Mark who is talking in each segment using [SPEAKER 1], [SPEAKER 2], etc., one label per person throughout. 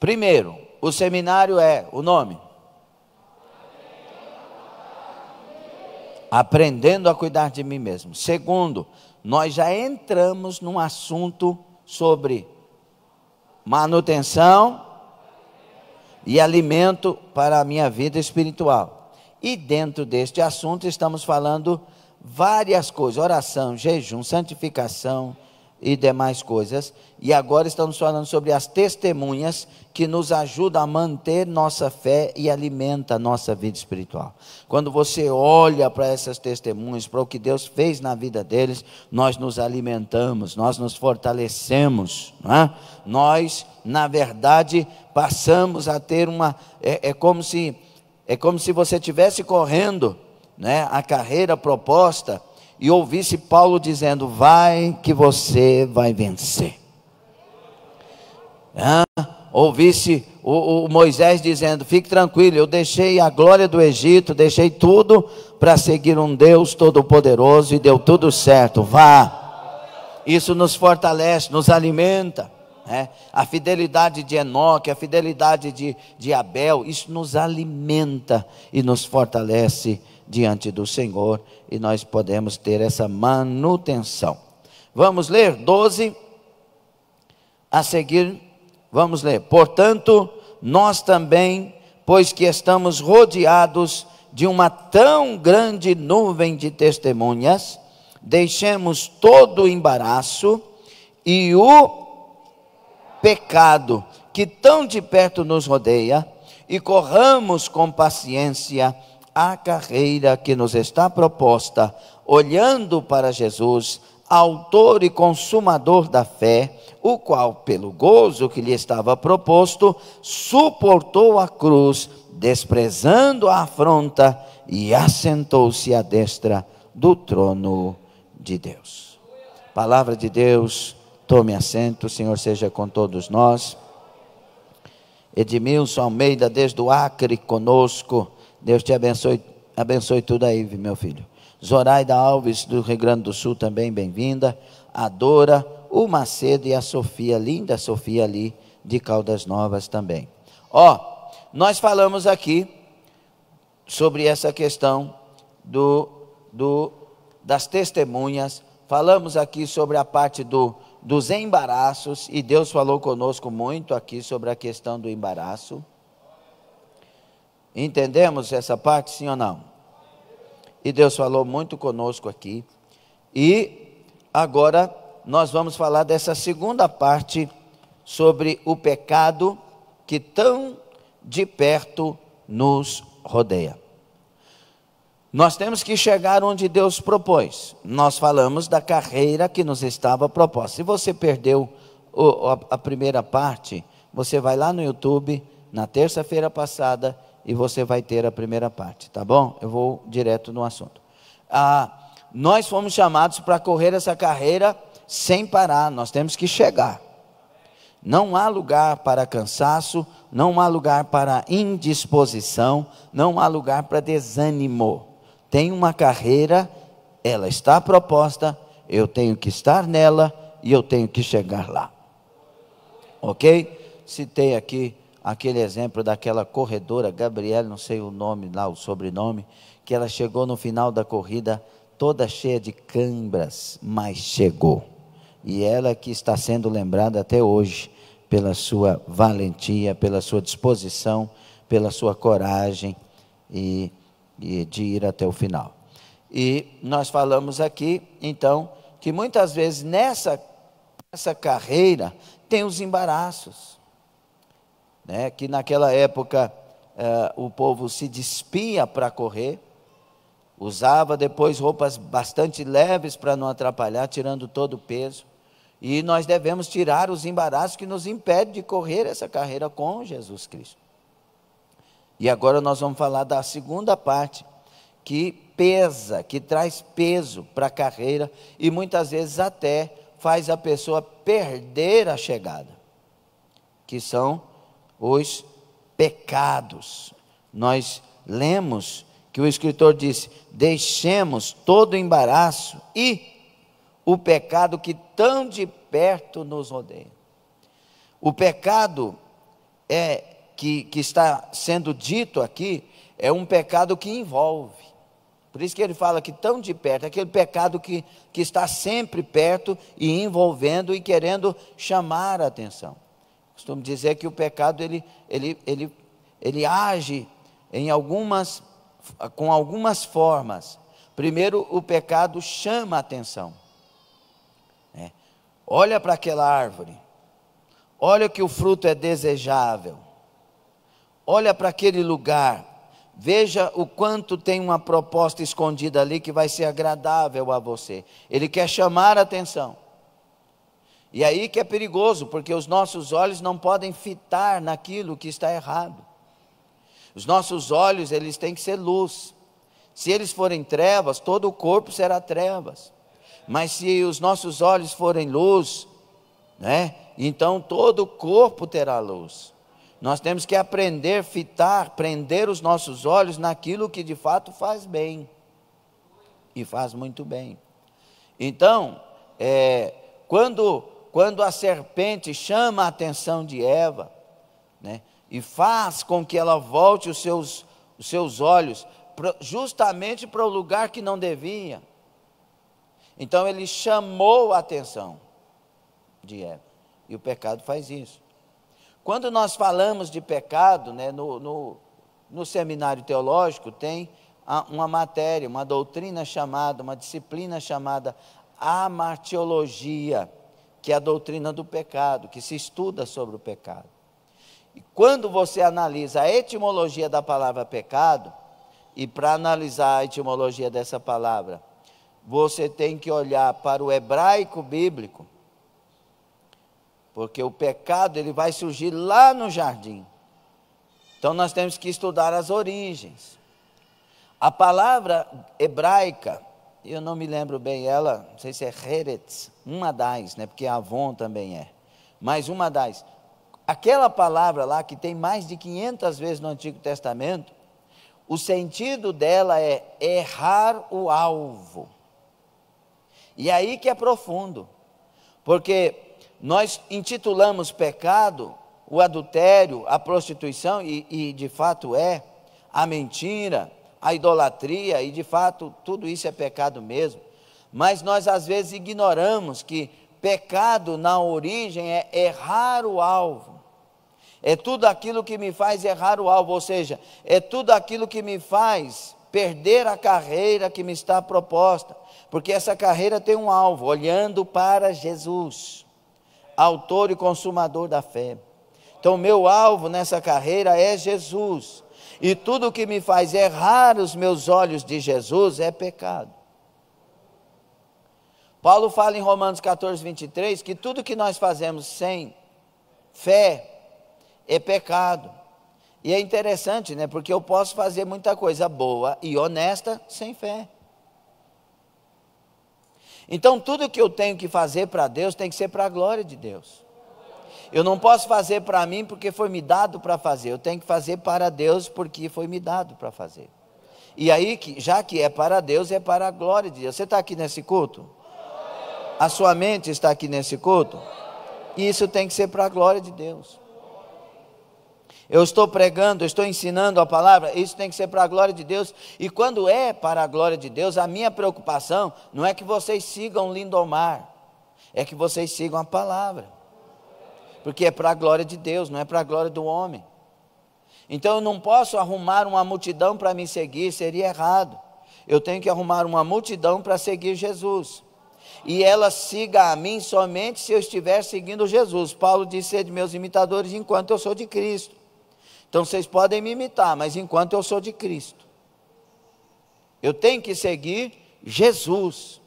[SPEAKER 1] Primeiro, o seminário é o nome. Aprendendo a cuidar de mim mesmo. Segundo, nós já entramos num assunto sobre manutenção e alimento para a minha vida espiritual. E dentro deste assunto estamos falando várias coisas: oração, jejum, santificação e demais coisas. E agora estamos falando sobre as testemunhas que nos ajudam a manter nossa fé e alimenta a nossa vida espiritual. Quando você olha para essas testemunhas, para o que Deus fez na vida deles, nós nos alimentamos, nós nos fortalecemos, não é? Nós, na verdade, passamos a ter é como se você estivesse correndo, né, a carreira proposta, e ouvisse Paulo dizendo: vai que você vai vencer. Ouvisse o Moisés dizendo: fique tranquilo, eu deixei a glória do Egito, deixei tudo para seguir um Deus todo-poderoso e deu tudo certo, vá. Isso nos fortalece, nos alimenta, né? A fidelidade de Enoque, a fidelidade de Abel, isso nos alimenta e nos fortalece diante do Senhor, e nós podemos ter essa manutenção. Vamos ler 12, a seguir, vamos ler: portanto, nós também, pois que estamos rodeados de uma tão grande nuvem de testemunhas, deixemos todo o embaraço e o pecado que tão de perto nos rodeia, e corramos com paciência a carreira que nos está proposta, olhando para Jesus, autor e consumador da fé, o qual, pelo gozo que lhe estava proposto, suportou a cruz, desprezando a afronta, e assentou-se à destra do trono de Deus. Palavra de Deus, tome assento. O Senhor seja com todos nós. Edmilson Almeida, desde o Acre, conosco. Deus te abençoe, abençoe tudo aí, meu filho. Zoraida Alves, do Rio Grande do Sul, também bem-vinda. A Dora, o Macedo e a Sofia, linda Sofia ali, de Caldas Novas também. Nós falamos aqui sobre essa questão das testemunhas. Falamos aqui sobre a parte dos embaraços, e Deus falou conosco muito aqui sobre a questão do embaraço. Entendemos essa parte, sim ou não? E Deus falou muito conosco aqui. E agora nós vamos falar dessa segunda parte, sobre o pecado que tão de perto nos rodeia. Nós temos que chegar onde Deus propôs. Nós falamos da carreira que nos estava proposta. Se você perdeu a primeira parte, você vai lá no YouTube, na terça-feira passada, e você vai ter a primeira parte, tá bom? Eu vou direto no assunto. Nós fomos chamados para correr essa carreira sem parar. Nós temos que chegar. Não há lugar para cansaço, não há lugar para indisposição, não há lugar para desânimo. Tem uma carreira, ela está proposta, eu tenho que estar nela e eu tenho que chegar lá. Ok? Citei aqui aquele exemplo daquela corredora, Gabriela, não sei o nome lá, o sobrenome, que ela chegou no final da corrida toda cheia de câimbras, mas chegou. E ela que está sendo lembrada até hoje pela sua valentia, pela sua disposição, pela sua coragem e de ir até o final. E nós falamos aqui, então, que muitas vezes nessa carreira tem os embaraços. Né, que naquela época o povo se despia para correr, usava depois roupas bastante leves para não atrapalhar, tirando todo o peso, e nós devemos tirar os embaraços que nos impedem de correr essa carreira com Jesus Cristo. E agora nós vamos falar da segunda parte, que pesa, que traz peso para a carreira, e muitas vezes até faz a pessoa perder a chegada, que são os pecados. Nós lemos que o escritor disse: deixemos todo o embaraço e o pecado que tão de perto nos rodeia. O pecado que está sendo dito aqui é um pecado que envolve. Por isso que ele fala que tão de perto, aquele pecado que está sempre perto e envolvendo e querendo chamar a atenção. Costumo dizer que o pecado ele age com algumas formas. Primeiro, o pecado chama a atenção. Olha para aquela árvore, olha que o fruto é desejável, olha para aquele lugar, veja o quanto tem uma proposta escondida ali que vai ser agradável a você. Ele quer chamar a atenção. E aí que é perigoso, porque os nossos olhos não podem fitar naquilo que está errado. Os nossos olhos, eles têm que ser luz. Se eles forem trevas, todo o corpo será trevas. Mas se os nossos olhos forem luz, então todo o corpo terá luz. Nós temos que aprender a fitar, prender os nossos olhos naquilo que de fato faz bem. E faz muito bem. Então, quando a serpente chama a atenção de Eva, e faz com que ela volte os seus olhos justamente para o lugar que não devia. Então ele chamou a atenção de Eva. E o pecado faz isso. Quando nós falamos de pecado, no seminário teológico tem uma matéria, uma doutrina chamada, uma disciplina chamada amartiologia, que é a doutrina do pecado, que se estuda sobre o pecado. E quando você analisa a etimologia da palavra pecado, e para analisar a etimologia dessa palavra, você tem que olhar para o hebraico bíblico, porque o pecado ele vai surgir lá no jardim. Então nós temos que estudar as origens. A palavra hebraica, eu não me lembro bem ela, não sei se é Heretz, uma das, porque Avon também é, mas uma das. Aquela palavra lá que tem mais de 500 vezes no Antigo Testamento, o sentido dela é errar o alvo. E aí que é profundo, porque nós intitulamos pecado o adultério, a prostituição, e de fato a mentira, a idolatria, e de fato tudo isso é pecado mesmo. Mas nós às vezes ignoramos que pecado na origem é errar o alvo. É tudo aquilo que me faz errar o alvo, ou seja, é tudo aquilo que me faz perder a carreira que me está proposta. Porque essa carreira tem um alvo, olhando para Jesus, autor e consumador da fé. Então, o meu alvo nessa carreira é Jesus. E tudo que me faz errar os meus olhos de Jesus é pecado. Paulo fala em Romanos 14, 23, que tudo que nós fazemos sem fé é pecado. E é interessante, porque eu posso fazer muita coisa boa e honesta sem fé. Então tudo que eu tenho que fazer para Deus tem que ser para a glória de Deus. Eu não posso fazer para mim porque foi me dado para fazer. Eu tenho que fazer para Deus porque foi me dado para fazer. E aí, já que é para Deus, é para a glória de Deus. Você está aqui nesse culto? A sua mente está aqui nesse culto? E isso tem que ser para a glória de Deus. Eu estou pregando, eu estou ensinando a palavra, isso tem que ser para a glória de Deus. E quando é para a glória de Deus, a minha preocupação não é que vocês sigam Lindomar, é que vocês sigam a palavra. Porque é para a glória de Deus, não é para a glória do homem. Então eu não posso arrumar uma multidão para me seguir, seria errado. Eu tenho que arrumar uma multidão para seguir Jesus. E ela siga a mim somente se eu estiver seguindo Jesus. Paulo disse: sede meus imitadores enquanto eu sou de Cristo. Então vocês podem me imitar, mas enquanto eu sou de Cristo. Eu tenho que seguir Jesus.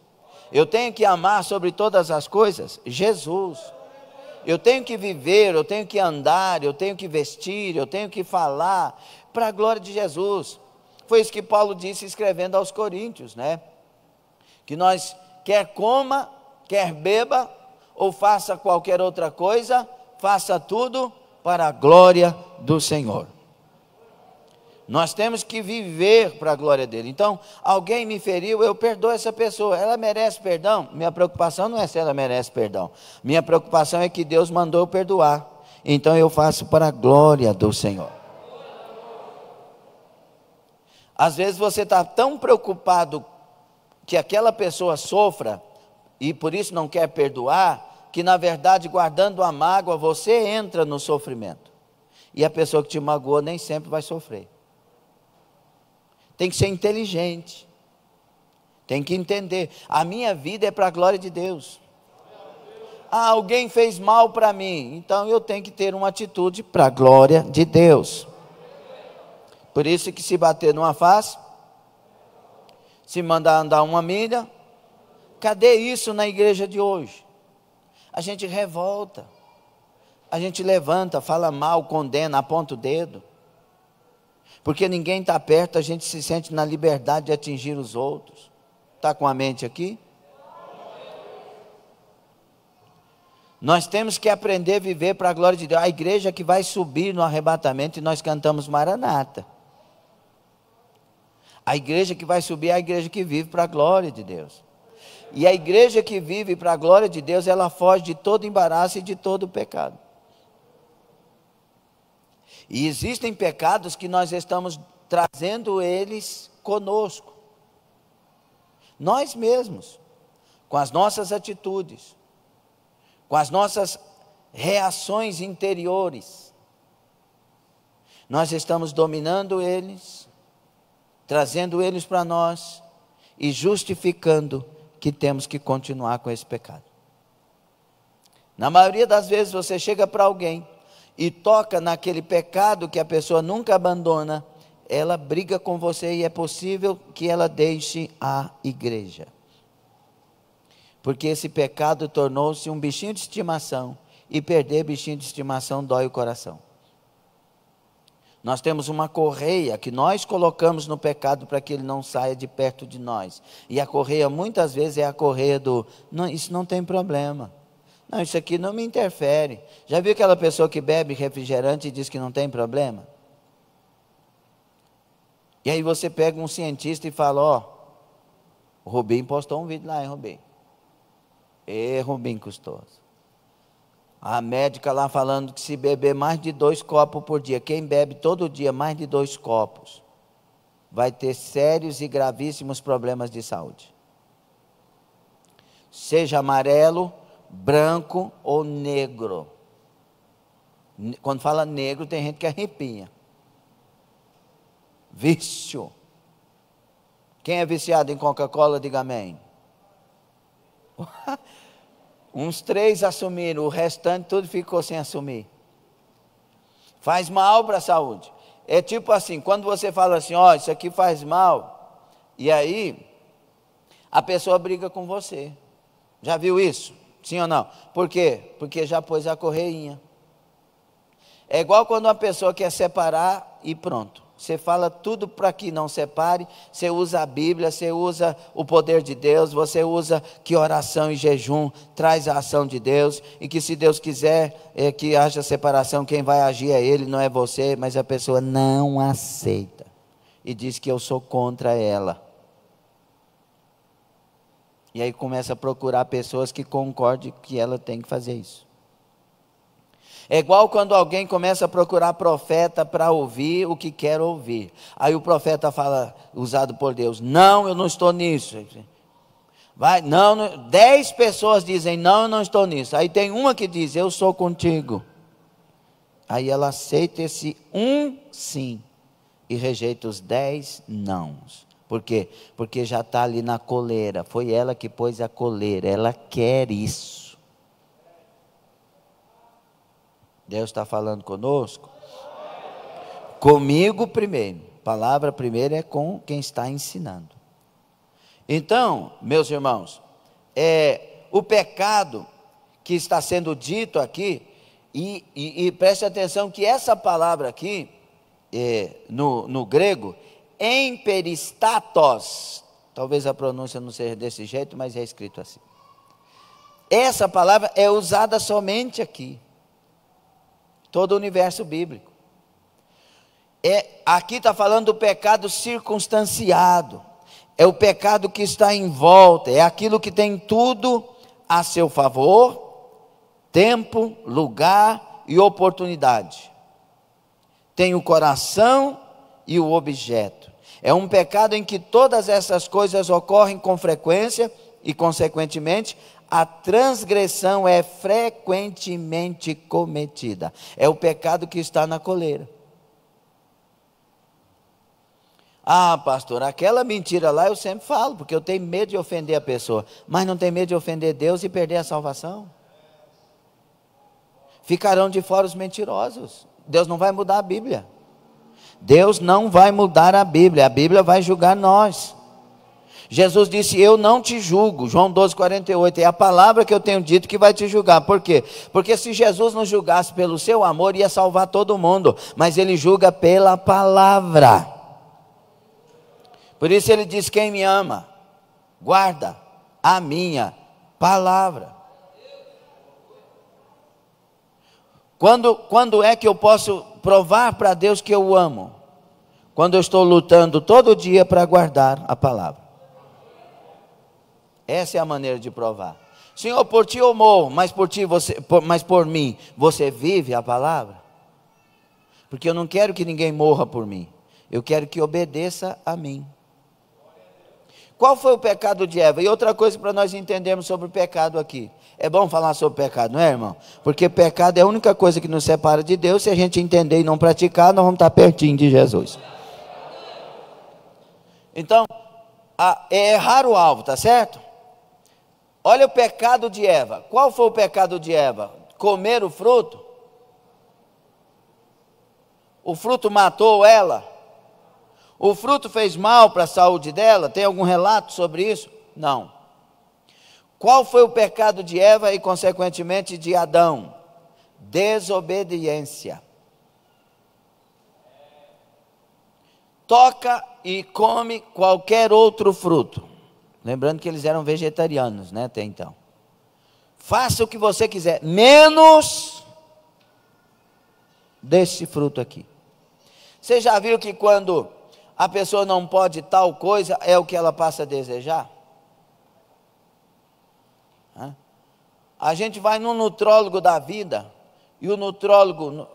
[SPEAKER 1] Eu tenho que amar sobre todas as coisas Jesus. Eu tenho que viver, eu tenho que andar, eu tenho que vestir, eu tenho que falar para a glória de Jesus. Foi isso que Paulo disse escrevendo aos Coríntios, que nós quer coma, quer beba, ou faça qualquer outra coisa, faça tudo para a glória do Senhor. Nós temos que viver para a glória dele. Então, alguém me feriu, eu perdoo essa pessoa. Ela merece perdão? Minha preocupação não é se ela merece perdão. Minha preocupação é que Deus mandou eu perdoar. então eu faço para a glória do Senhor. Às vezes você está tão preocupado que aquela pessoa sofra, e por isso não quer perdoar, que na verdade, guardando a mágoa, você entra no sofrimento. E a pessoa que te magoou nem sempre vai sofrer. Tem que ser inteligente. Tem que entender. A minha vida é para a glória de Deus. Ah, alguém fez mal para mim. Então eu tenho que ter uma atitude para a glória de Deus. Por isso que se bater numa face, se mandar andar uma milha, cadê isso na igreja de hoje? A gente revolta. A gente levanta, fala mal, condena, aponta o dedo. Porque ninguém está perto, a gente se sente na liberdade de atingir os outros. Está com a mente aqui? Nós temos que aprender a viver para a glória de Deus. A igreja que vai subir no arrebatamento, e nós cantamos Maranata. A igreja que vai subir é a igreja que vive para a glória de Deus. E a igreja que vive para a glória de Deus, ela foge de todo embaraço e de todo pecado. E existem pecados que nós estamos trazendo eles conosco. Nós mesmos, com as nossas atitudes, com as nossas reações interiores, nós estamos dominando eles, trazendo eles para nós e justificando que temos que continuar com esse pecado. Na maioria das vezes você chega para alguém e toca naquele pecado que a pessoa nunca abandona, ela briga com você e é possível que ela deixe a igreja. Porque esse pecado tornou-se um bichinho de estimação, e perder bichinho de estimação dói o coração. Nós temos uma correia que nós colocamos no pecado para que ele não saia de perto de nós. E a correia muitas vezes é a correia do, não, isso não tem problema. Não, isso aqui não me interfere. Já viu aquela pessoa que bebe refrigerante e diz que não tem problema? E aí você pega um cientista e fala, ó, o Rubinho postou um vídeo lá, hein, Rubinho? Rubinho custoso. A médica lá falando que se beber mais de 2 copos por dia, quem bebe todo dia mais de 2 copos, vai ter sérios e gravíssimos problemas de saúde. Seja amarelo, branco ou negro. Quando fala negro, tem gente que arrepia. Vício. Quem é viciado em Coca-Cola, diga amém. Uns 3 assumiram, o restante tudo ficou sem assumir. Faz mal para a saúde. É tipo assim, quando você fala assim, ó, isso aqui faz mal, e aí a pessoa briga com você. Já viu isso? Sim ou não? Por quê? Porque já pôs a correinha. É igual quando uma pessoa quer separar e pronto. Você fala tudo para que não separe, você usa a Bíblia, você usa o poder de Deus, você usa que oração e jejum traz a ação de Deus, e que se Deus quiser que haja separação, quem vai agir é Ele, não é você, mas a pessoa não aceita, e diz que eu sou contra ela. E aí começa a procurar pessoas que concordem que ela tem que fazer isso. É igual quando alguém começa a procurar profeta para ouvir o que quer ouvir. Aí o profeta fala, usado por Deus, não, eu não estou nisso. Vai, não, 10 pessoas dizem, não, eu não estou nisso. Aí tem uma que diz, eu sou contigo. Aí ela aceita esse sim e rejeita os 10 nãos. Por quê? Porque já está ali na coleira. Foi ela que pôs a coleira. Ela quer isso. Deus está falando conosco? Comigo primeiro. A palavra primeiro é com quem está ensinando. Então, meus irmãos, o pecado que está sendo dito aqui, e preste atenção que essa palavra aqui, no grego, emperistatos, talvez a pronúncia não seja desse jeito, mas é escrito assim. Essa palavra é usada somente aqui. Todo o universo bíblico. Aqui está falando do pecado circunstanciado. É o pecado que está em volta. É aquilo que tem tudo a seu favor. Tempo, lugar e oportunidade. Tem o coração e o objeto. É um pecado em que todas essas coisas ocorrem com frequência e, consequentemente, a transgressão é frequentemente cometida. É o pecado que está na coleira. Ah, pastor, aquela mentira lá eu sempre falo, porque eu tenho medo de ofender a pessoa. Mas não tem medo de ofender Deus e perder a salvação? Ficarão de fora os mentirosos. Deus não vai mudar a Bíblia. Deus não vai mudar a Bíblia vai julgar nós. Jesus disse, eu não te julgo, João 12:48, é a palavra que eu tenho dito que vai te julgar. Por quê? Porque se Jesus nos julgasse pelo seu amor, ia salvar todo mundo, mas ele julga pela palavra. Por isso ele diz, quem me ama, guarda a minha palavra. Quando é que eu posso provar para Deus que eu o amo? Quando eu estou lutando todo dia para guardar a palavra. Essa é a maneira de provar. Senhor, por ti eu morro, mas por mim, você vive a palavra? Porque eu não quero que ninguém morra por mim. Eu quero que obedeça a mim. Qual foi o pecado de Eva? E outra coisa para nós entendermos sobre o pecado aqui. É bom falar sobre pecado, não é, irmão? Porque pecado é a única coisa que nos separa de Deus. Se a gente entender e não praticar, nós vamos estar pertinho de Jesus. Então, é errar o alvo, tá certo? Olha o pecado de Eva. Qual foi o pecado de Eva? Comer o fruto? O fruto matou ela? O fruto fez mal para a saúde dela? Tem algum relato sobre isso? Não. Qual foi o pecado de Eva e, consequentemente, de Adão? Desobediência. Toca e come qualquer outro fruto. Lembrando que eles eram vegetarianos, né, até então. Faça o que você quiser, menos desse fruto aqui. Você já viu que quando a pessoa não pode tal coisa, é o que ela passa a desejar? A gente vai no nutrólogo da vida, e o nutrólogo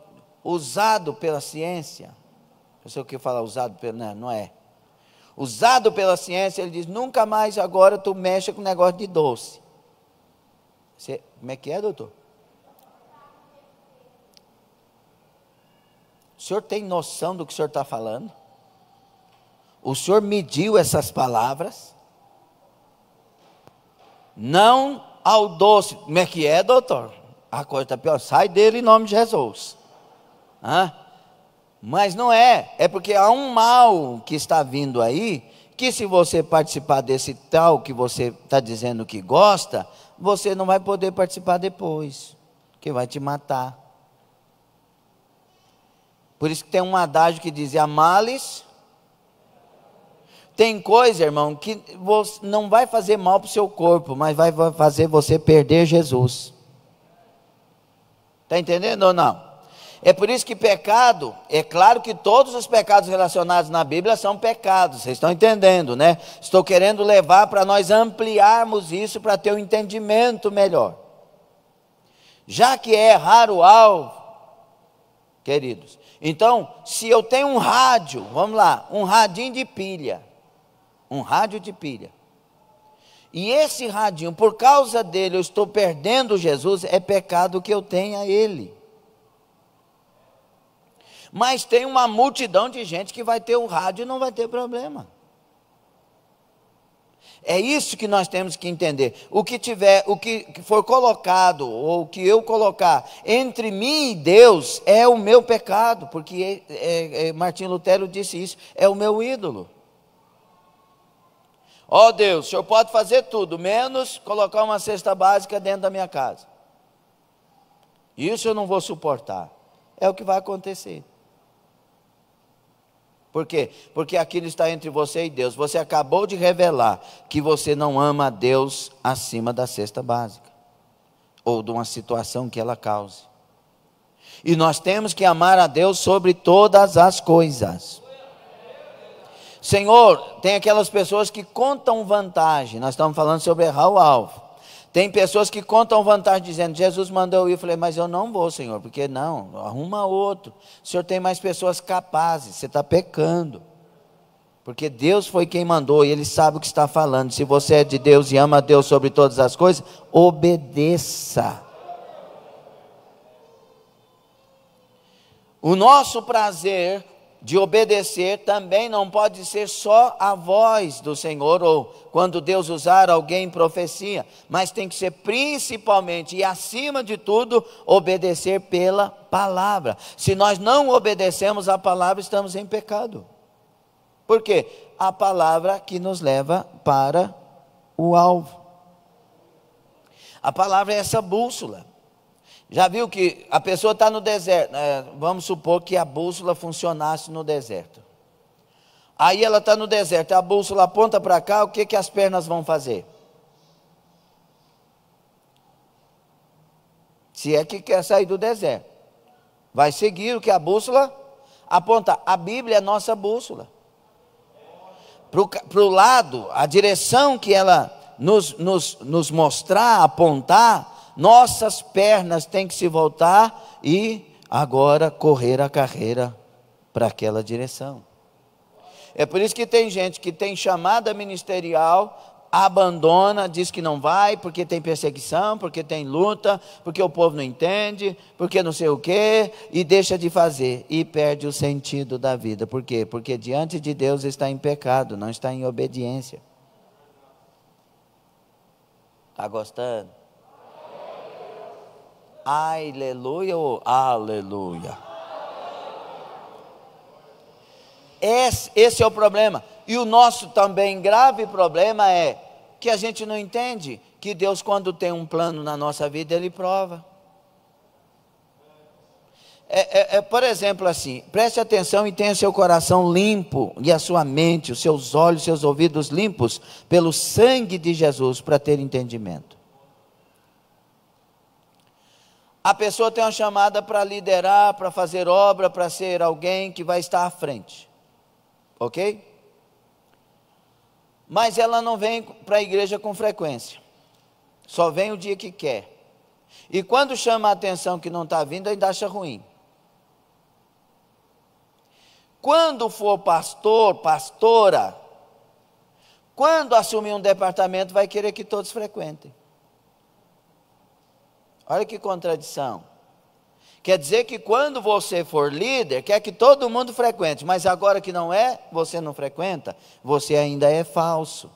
[SPEAKER 1] usado pela ciência, eu sei o que fala usado pela, não é. Usado pela ciência, ele diz, nunca mais agora tu mexe com negócio de doce. Como é que é, doutor? O senhor tem noção do que o senhor está falando? O senhor mediu essas palavras? Não ao doce. Como é que é, doutor? A coisa está pior. Sai dele em nome de Jesus. Mas não é. É porque há um mal que está vindo aí, que se você participar desse tal que você está dizendo que gosta, você não vai poder participar depois, que vai te matar. Por isso que tem um adágio que diz, amales. Tem coisa, irmão, que não vai fazer mal para o seu corpo, mas vai fazer você perder Jesus. Está entendendo ou não? É por isso que pecado, é claro que todos os pecados relacionados na Bíblia são pecados, vocês estão entendendo, né? Estou querendo levar para nós ampliarmos isso para ter um entendimento melhor. Já que é errar o alvo, queridos, então, se eu tenho um rádio, vamos lá, um radinho de pilha, um rádio de pilha, e esse radinho, por causa dele eu estou perdendo Jesus, é pecado que eu tenha ele. Mas tem uma multidão de gente que vai ter o rádio e não vai ter problema. É isso que nós temos que entender. O que for colocado, ou o que eu colocar entre mim e Deus, é o meu pecado, porque Martim Lutero disse isso, é o meu ídolo. Ó Deus, o Senhor pode fazer tudo, menos colocar uma cesta básica dentro da minha casa. Isso eu não vou suportar. É o que vai acontecer. Por quê? Porque aquilo está entre você e Deus. Você acabou de revelar que você não ama a Deus acima da cesta básica, ou de uma situação que ela cause. E nós temos que amar a Deus sobre todas as coisas. Senhor, tem aquelas pessoas que contam vantagem. Nós estamos falando sobre errar o alvo. Tem pessoas que contam vantagem dizendo, Jesus mandou eu ir. Eu falei, mas eu não vou, Senhor, porque não, arruma outro. O Senhor tem mais pessoas capazes, você está pecando. Porque Deus foi quem mandou e Ele sabe o que está falando. Se você é de Deus e ama a Deus sobre todas as coisas, obedeça. O nosso prazer de obedecer também não pode ser só a voz do Senhor, ou quando Deus usar alguém em profecia, mas tem que ser principalmente e acima de tudo, obedecer pela palavra. Se nós não obedecemos a palavra, estamos em pecado. Por quê? A palavra que nos leva para o alvo. A palavra é essa bússola. Já viu que a pessoa está no deserto, vamos supor que a bússola funcionasse no deserto. Aí ela está no deserto, a bússola aponta para cá, o que que as pernas vão fazer? Se é que quer sair do deserto, vai seguir o que a bússola aponta. A Bíblia é nossa bússola. Para o lado, a direção que ela nos mostrar, apontar, nossas pernas têm que se voltar e agora correr a carreira para aquela direção. É por isso que tem gente que tem chamada ministerial, abandona, diz que não vai, porque tem perseguição, porque tem luta, porque o povo não entende, porque não sei o quê, e deixa de fazer, e perde o sentido da vida. Por quê? Porque diante de Deus está em pecado, não está em obediência. Está gostando? Aleluia ou aleluia? Esse é o problema. E o nosso também grave problema é que a gente não entende que Deus, quando tem um plano na nossa vida, Ele prova. Por exemplo assim, preste atenção e tenha seu coração limpo e a sua mente, os seus olhos, seus ouvidos limpos pelo sangue de Jesus para ter entendimento. A pessoa tem uma chamada para liderar, para fazer obra, para ser alguém que vai estar à frente. Ok? Mas ela não vem para a igreja com frequência. Só vem o dia que quer. E quando chama a atenção que não está vindo, ainda acha ruim. Quando for pastor, pastora, quando assumir um departamento, vai querer que todos frequentem. Olha que contradição. Quer dizer que quando você for líder, quer que todo mundo frequente, mas agora que não é, você não frequenta, você ainda é falso.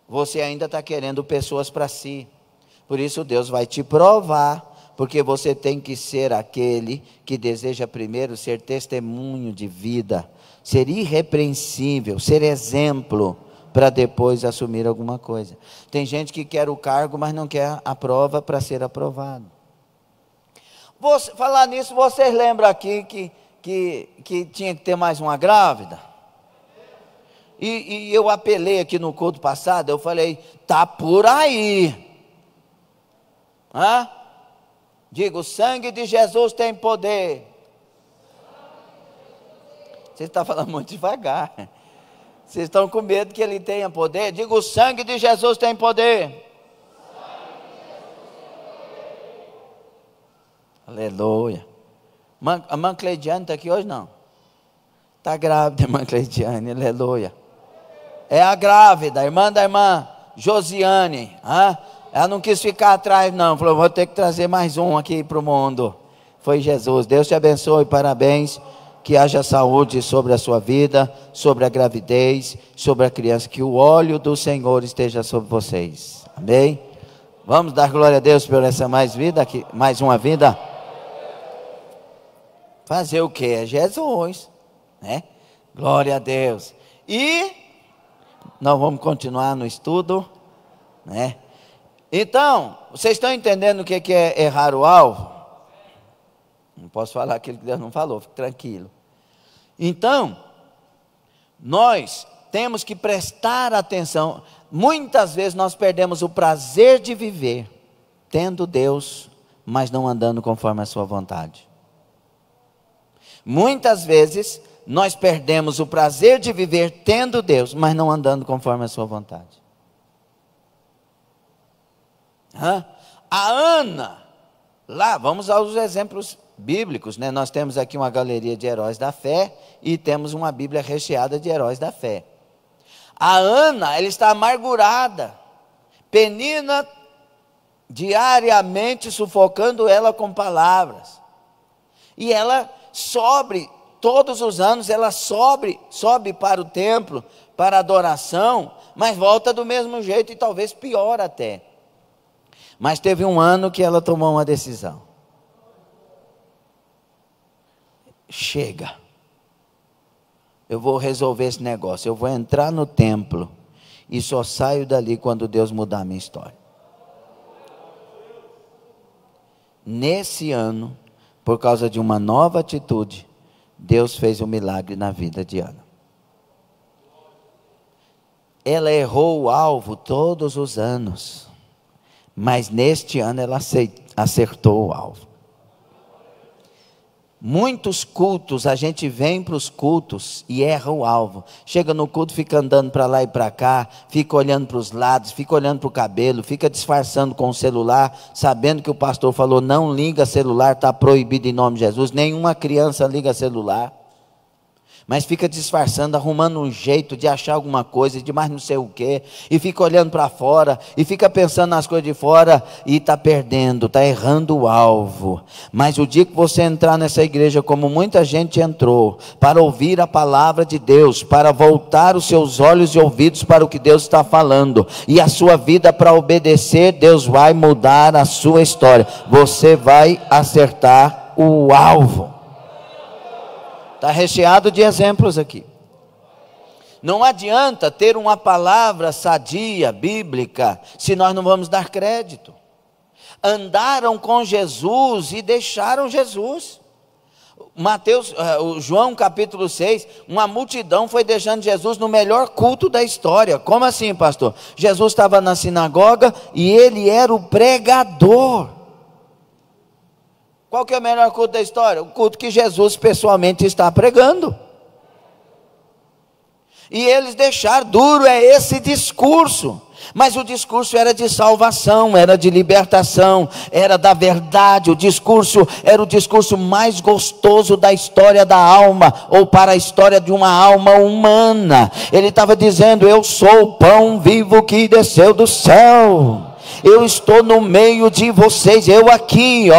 [SPEAKER 1] Você ainda está querendo pessoas para si. Por isso Deus vai te provar, porque você tem que ser aquele que deseja primeiro ser testemunho de vida, ser irrepreensível, ser exemplo, para depois assumir alguma coisa. Tem gente que quer o cargo, mas não quer a prova para ser aprovado. Falar nisso, vocês lembram aqui que tinha que ter mais uma grávida? E eu apelei aqui no culto passado, eu falei, tá por aí. Digo, o sangue de Jesus tem poder. Você está falando muito devagar. Vocês estão com medo que ele tenha poder? Diga, o sangue de Jesus tem poder. Aleluia. A irmã Cleidiane está aqui hoje? Não. Está grávida, irmã Cleidiane, aleluia. É a grávida, a irmã da irmã Josiane. Ela não quis ficar atrás não, falou, vou ter que trazer mais um aqui para o mundo. Foi Jesus. Deus te abençoe, parabéns. Que haja saúde sobre a sua vida, sobre a gravidez, sobre a criança, que o óleo do Senhor esteja sobre vocês, amém? Vamos dar glória a Deus por essa mais uma vida. Fazer o que? É Jesus, né? Glória a Deus. E nós vamos continuar no estudo, né? Então, vocês estão entendendo o que é errar o alvo? Não posso falar aquilo que Deus não falou, fique tranquilo. Então, nós temos que prestar atenção. Muitas vezes nós perdemos o prazer de viver, tendo Deus, mas não andando conforme a sua vontade. Muitas vezes nós perdemos o prazer de viver, tendo Deus, mas não andando conforme a sua vontade. A Ana, lá, vamos aos exemplos bíblicos, né? Nós temos aqui uma galeria de heróis da fé e temos uma Bíblia recheada de heróis da fé. A Ana, ela está amargurada. Penina diariamente sufocando ela com palavras. E ela todos os anos ela sobe para o templo, para a adoração, mas volta do mesmo jeito e talvez pior até. Mas teve um ano que ela tomou uma decisão. Chega. Eu vou resolver esse negócio. Eu vou entrar no templo e só saio dali quando Deus mudar a minha história. Nesse ano, por causa de uma nova atitude, Deus fez um milagre na vida de Ana. Ela errou o alvo todos os anos, mas neste ano ela acertou o alvo. Muitos cultos, a gente vem para os cultos e erra o alvo. Chega no culto, fica andando para lá e para cá, fica olhando para os lados, fica olhando para o cabelo, fica disfarçando com o celular, sabendo que o pastor falou, não liga celular, está proibido em nome de Jesus. Nenhuma criança liga celular. Mas fica disfarçando, arrumando um jeito de achar alguma coisa, de mais não sei o quê, e fica olhando para fora, e fica pensando nas coisas de fora, e está perdendo, está errando o alvo. Mas o dia que você entrar nessa igreja, como muita gente entrou, para ouvir a palavra de Deus, para voltar os seus olhos e ouvidos para o que Deus está falando, e a sua vida para obedecer, Deus vai mudar a sua história. Você vai acertar o alvo. Está recheado de exemplos aqui. Não adianta ter uma palavra sadia, bíblica, se nós não vamos dar crédito. Andaram com Jesus e deixaram Jesus. João capítulo 6, uma multidão foi deixando Jesus no melhor culto da história. Como assim, pastor? Jesus estava na sinagoga e ele era o pregador. Qual que é o melhor culto da história? O culto que Jesus pessoalmente está pregando. E eles deixaram, duro é esse discurso. Mas o discurso era de salvação, era de libertação, era da verdade. O discurso era o discurso mais gostoso da história da alma, ou para a história de uma alma humana. Ele estava dizendo, eu sou o pão vivo que desceu do céu. Eu estou no meio de vocês, eu aqui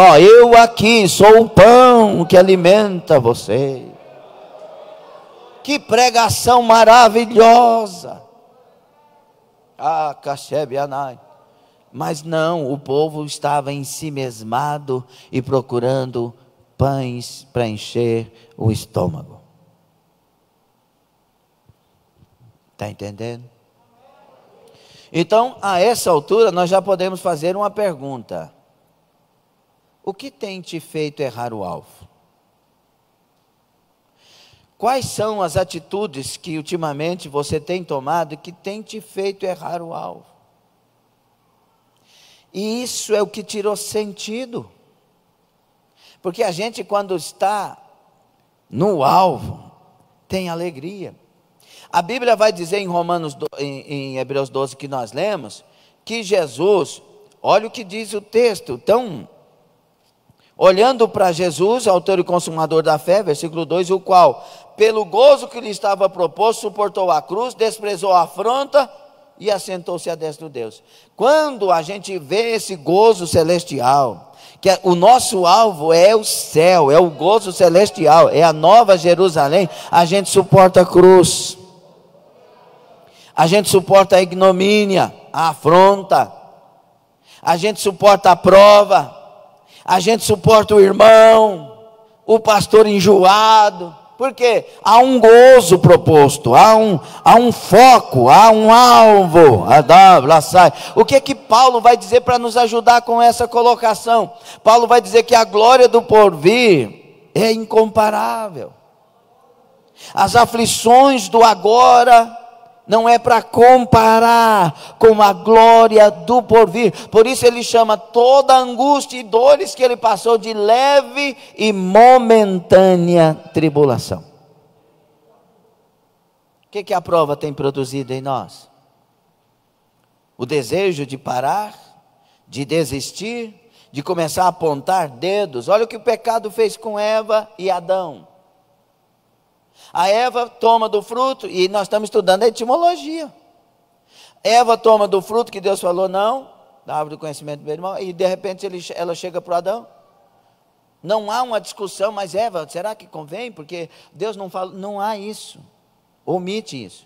[SPEAKER 1] sou o pão que alimenta vocês. Que pregação maravilhosa. Cachebe Anai. Mas não, o povo estava ensimesmado e procurando pães para encher o estômago. Está entendendo? Então, a essa altura, nós já podemos fazer uma pergunta. O que tem te feito errar o alvo? Quais são as atitudes que ultimamente você tem tomado que tem te feito errar o alvo? E isso é o que tirou sentido. Porque a gente, quando está no alvo, tem alegria. A Bíblia vai dizer em Hebreus 12 que nós lemos, que Jesus, olha o que diz o texto, então, olhando para Jesus, autor e consumador da fé, versículo 2, o qual, pelo gozo que lhe estava proposto, suportou a cruz, desprezou a afronta e assentou-se à destra de Deus. Quando a gente vê esse gozo celestial, que o nosso alvo é o céu, é o gozo celestial, é a nova Jerusalém, a gente suporta a cruz. A gente suporta a ignomínia, a afronta. A gente suporta a prova. A gente suporta o irmão, o pastor enjoado. Por quê? Há um gozo proposto, há um foco, há um alvo. O que é que Paulo vai dizer para nos ajudar com essa colocação? Paulo vai dizer que a glória do porvir é incomparável. As aflições do agora não é para comparar com a glória do porvir. Por isso ele chama toda a angústia e dores que ele passou de leve e momentânea tribulação. O que a prova tem produzido em nós? O desejo de parar, de desistir, de começar a apontar dedos. Olha o que o pecado fez com Eva e Adão. A Eva toma do fruto, e nós estamos estudando a etimologia. Eva toma do fruto que Deus falou não, da árvore do conhecimento do bem e do mal, e de repente ela chega para Adão. Não há uma discussão, mas Eva, será que convém? Porque Deus não fala, não há isso, omite isso.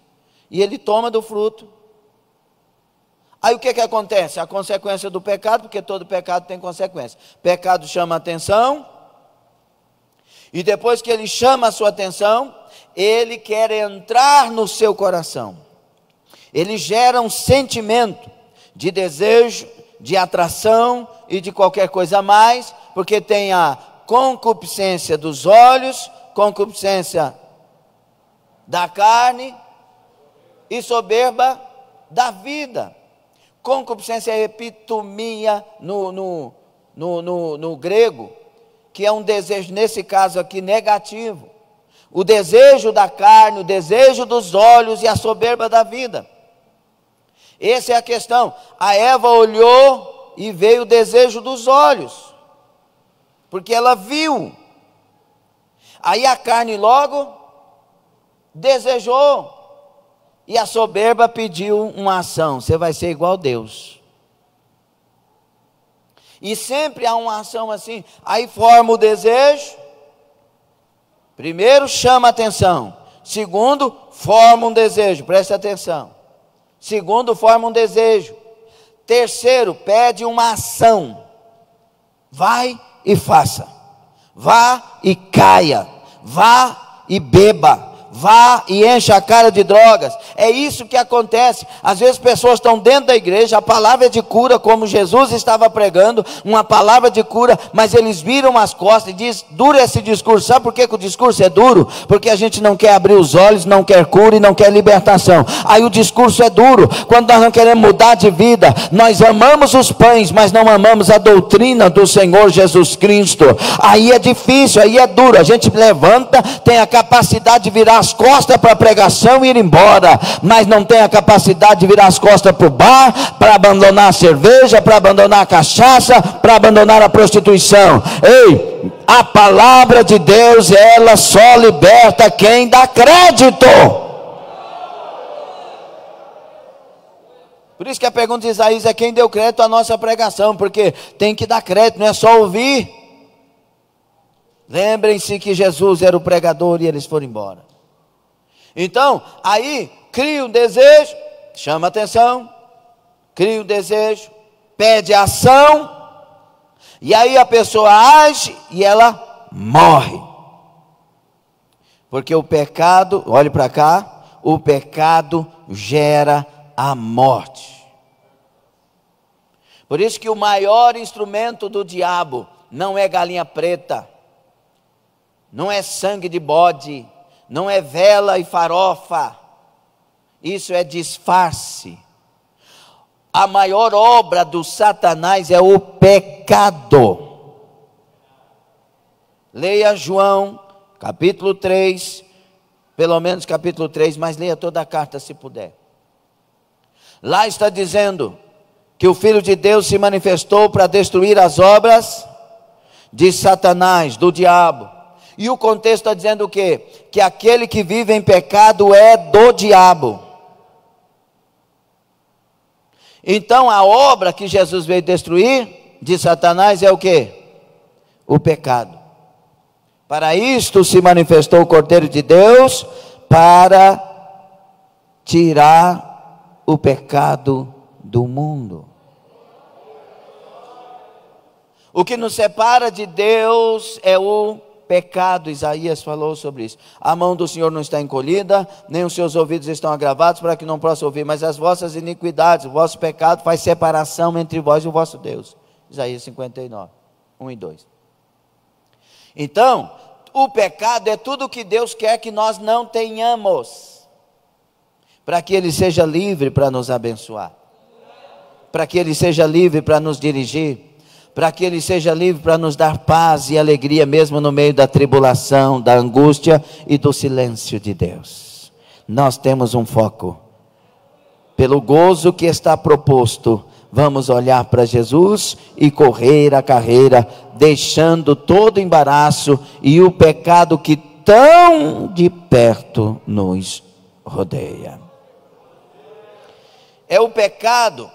[SPEAKER 1] E ele toma do fruto. Aí o que acontece? A consequência do pecado, porque todo pecado tem consequência. Pecado chama a atenção, e depois que ele chama a sua atenção, ele quer entrar no seu coração. Ele gera um sentimento de desejo, de atração e de qualquer coisa a mais, porque tem a concupiscência dos olhos, concupiscência da carne e soberba da vida. Concupiscência é epitomia no grego, que é um desejo, nesse caso aqui, negativo. O desejo da carne, o desejo dos olhos e a soberba da vida. Essa é a questão. A Eva olhou e veio o desejo dos olhos, porque ela viu. Aí a carne logo desejou, e a soberba pediu uma ação: você vai ser igual a Deus. E sempre há uma ação assim. Aí forma o desejo. Primeiro chama a atenção. Segundo, forma um desejo. Preste atenção. Segundo, forma um desejo. Terceiro, pede uma ação. Vai e faça. Vá e caia. Vá e beba. Vá e encha a cara de drogas. É isso que acontece. Às vezes pessoas estão dentro da igreja, a palavra é de cura, como Jesus estava pregando, uma palavra de cura, mas eles viram as costas e diz: duro esse discurso. Sabe por que o discurso é duro? Porque a gente não quer abrir os olhos, não quer cura e não quer libertação. Aí o discurso é duro. Quando nós não queremos mudar de vida, nós amamos os pães, mas não amamos a doutrina do Senhor Jesus Cristo. Aí é difícil, aí é duro. A gente levanta, tem a capacidade de virar as costas para a pregação e ir embora, mas não tem a capacidade de virar as costas para o bar, para abandonar a cerveja, para abandonar a cachaça, para abandonar a prostituição. Ei, a palavra de Deus, ela só liberta quem dá crédito. Por isso que a pergunta de Isaías é: quem deu crédito à nossa pregação? Porque tem que dar crédito, não é só ouvir. Lembrem-se que Jesus era o pregador e eles foram embora. Então, aí, cria um desejo, chama atenção, cria um desejo, pede ação, e aí a pessoa age e ela morre. Porque o pecado, olhe para cá, o pecado gera a morte. Por isso que o maior instrumento do diabo não é galinha preta, não é sangue de bode, não é vela e farofa, isso é disfarce. A maior obra do Satanás é o pecado. Leia João, capítulo 3, pelo menos capítulo 3, mas leia toda a carta se puder. Lá está dizendo que o Filho de Deus se manifestou para destruir as obras de Satanás, do diabo. E o contexto está dizendo o quê? Que aquele que vive em pecado é do diabo. Então a obra que Jesus veio destruir de Satanás é o quê? O pecado. Para isto se manifestou o Cordeiro de Deus, para tirar o pecado do mundo. O que nos separa de Deus é o pecado. Isaías falou sobre isso. A mão do Senhor não está encolhida, nem os seus ouvidos estão agravados para que não possa ouvir, mas as vossas iniquidades, o vosso pecado faz separação entre vós e o vosso Deus. Isaías 59, 1 e 2. Então, o pecado é tudo que Deus quer que nós não tenhamos, para que Ele seja livre para nos abençoar, para que Ele seja livre para nos dirigir, para que Ele seja livre para nos dar paz e alegria, mesmo no meio da tribulação, da angústia e do silêncio de Deus. Nós temos um foco, pelo gozo que está proposto, Vamos olhar para Jesus e correr a carreira, deixando todo embaraço e o pecado que tão de perto nos rodeia. É o pecado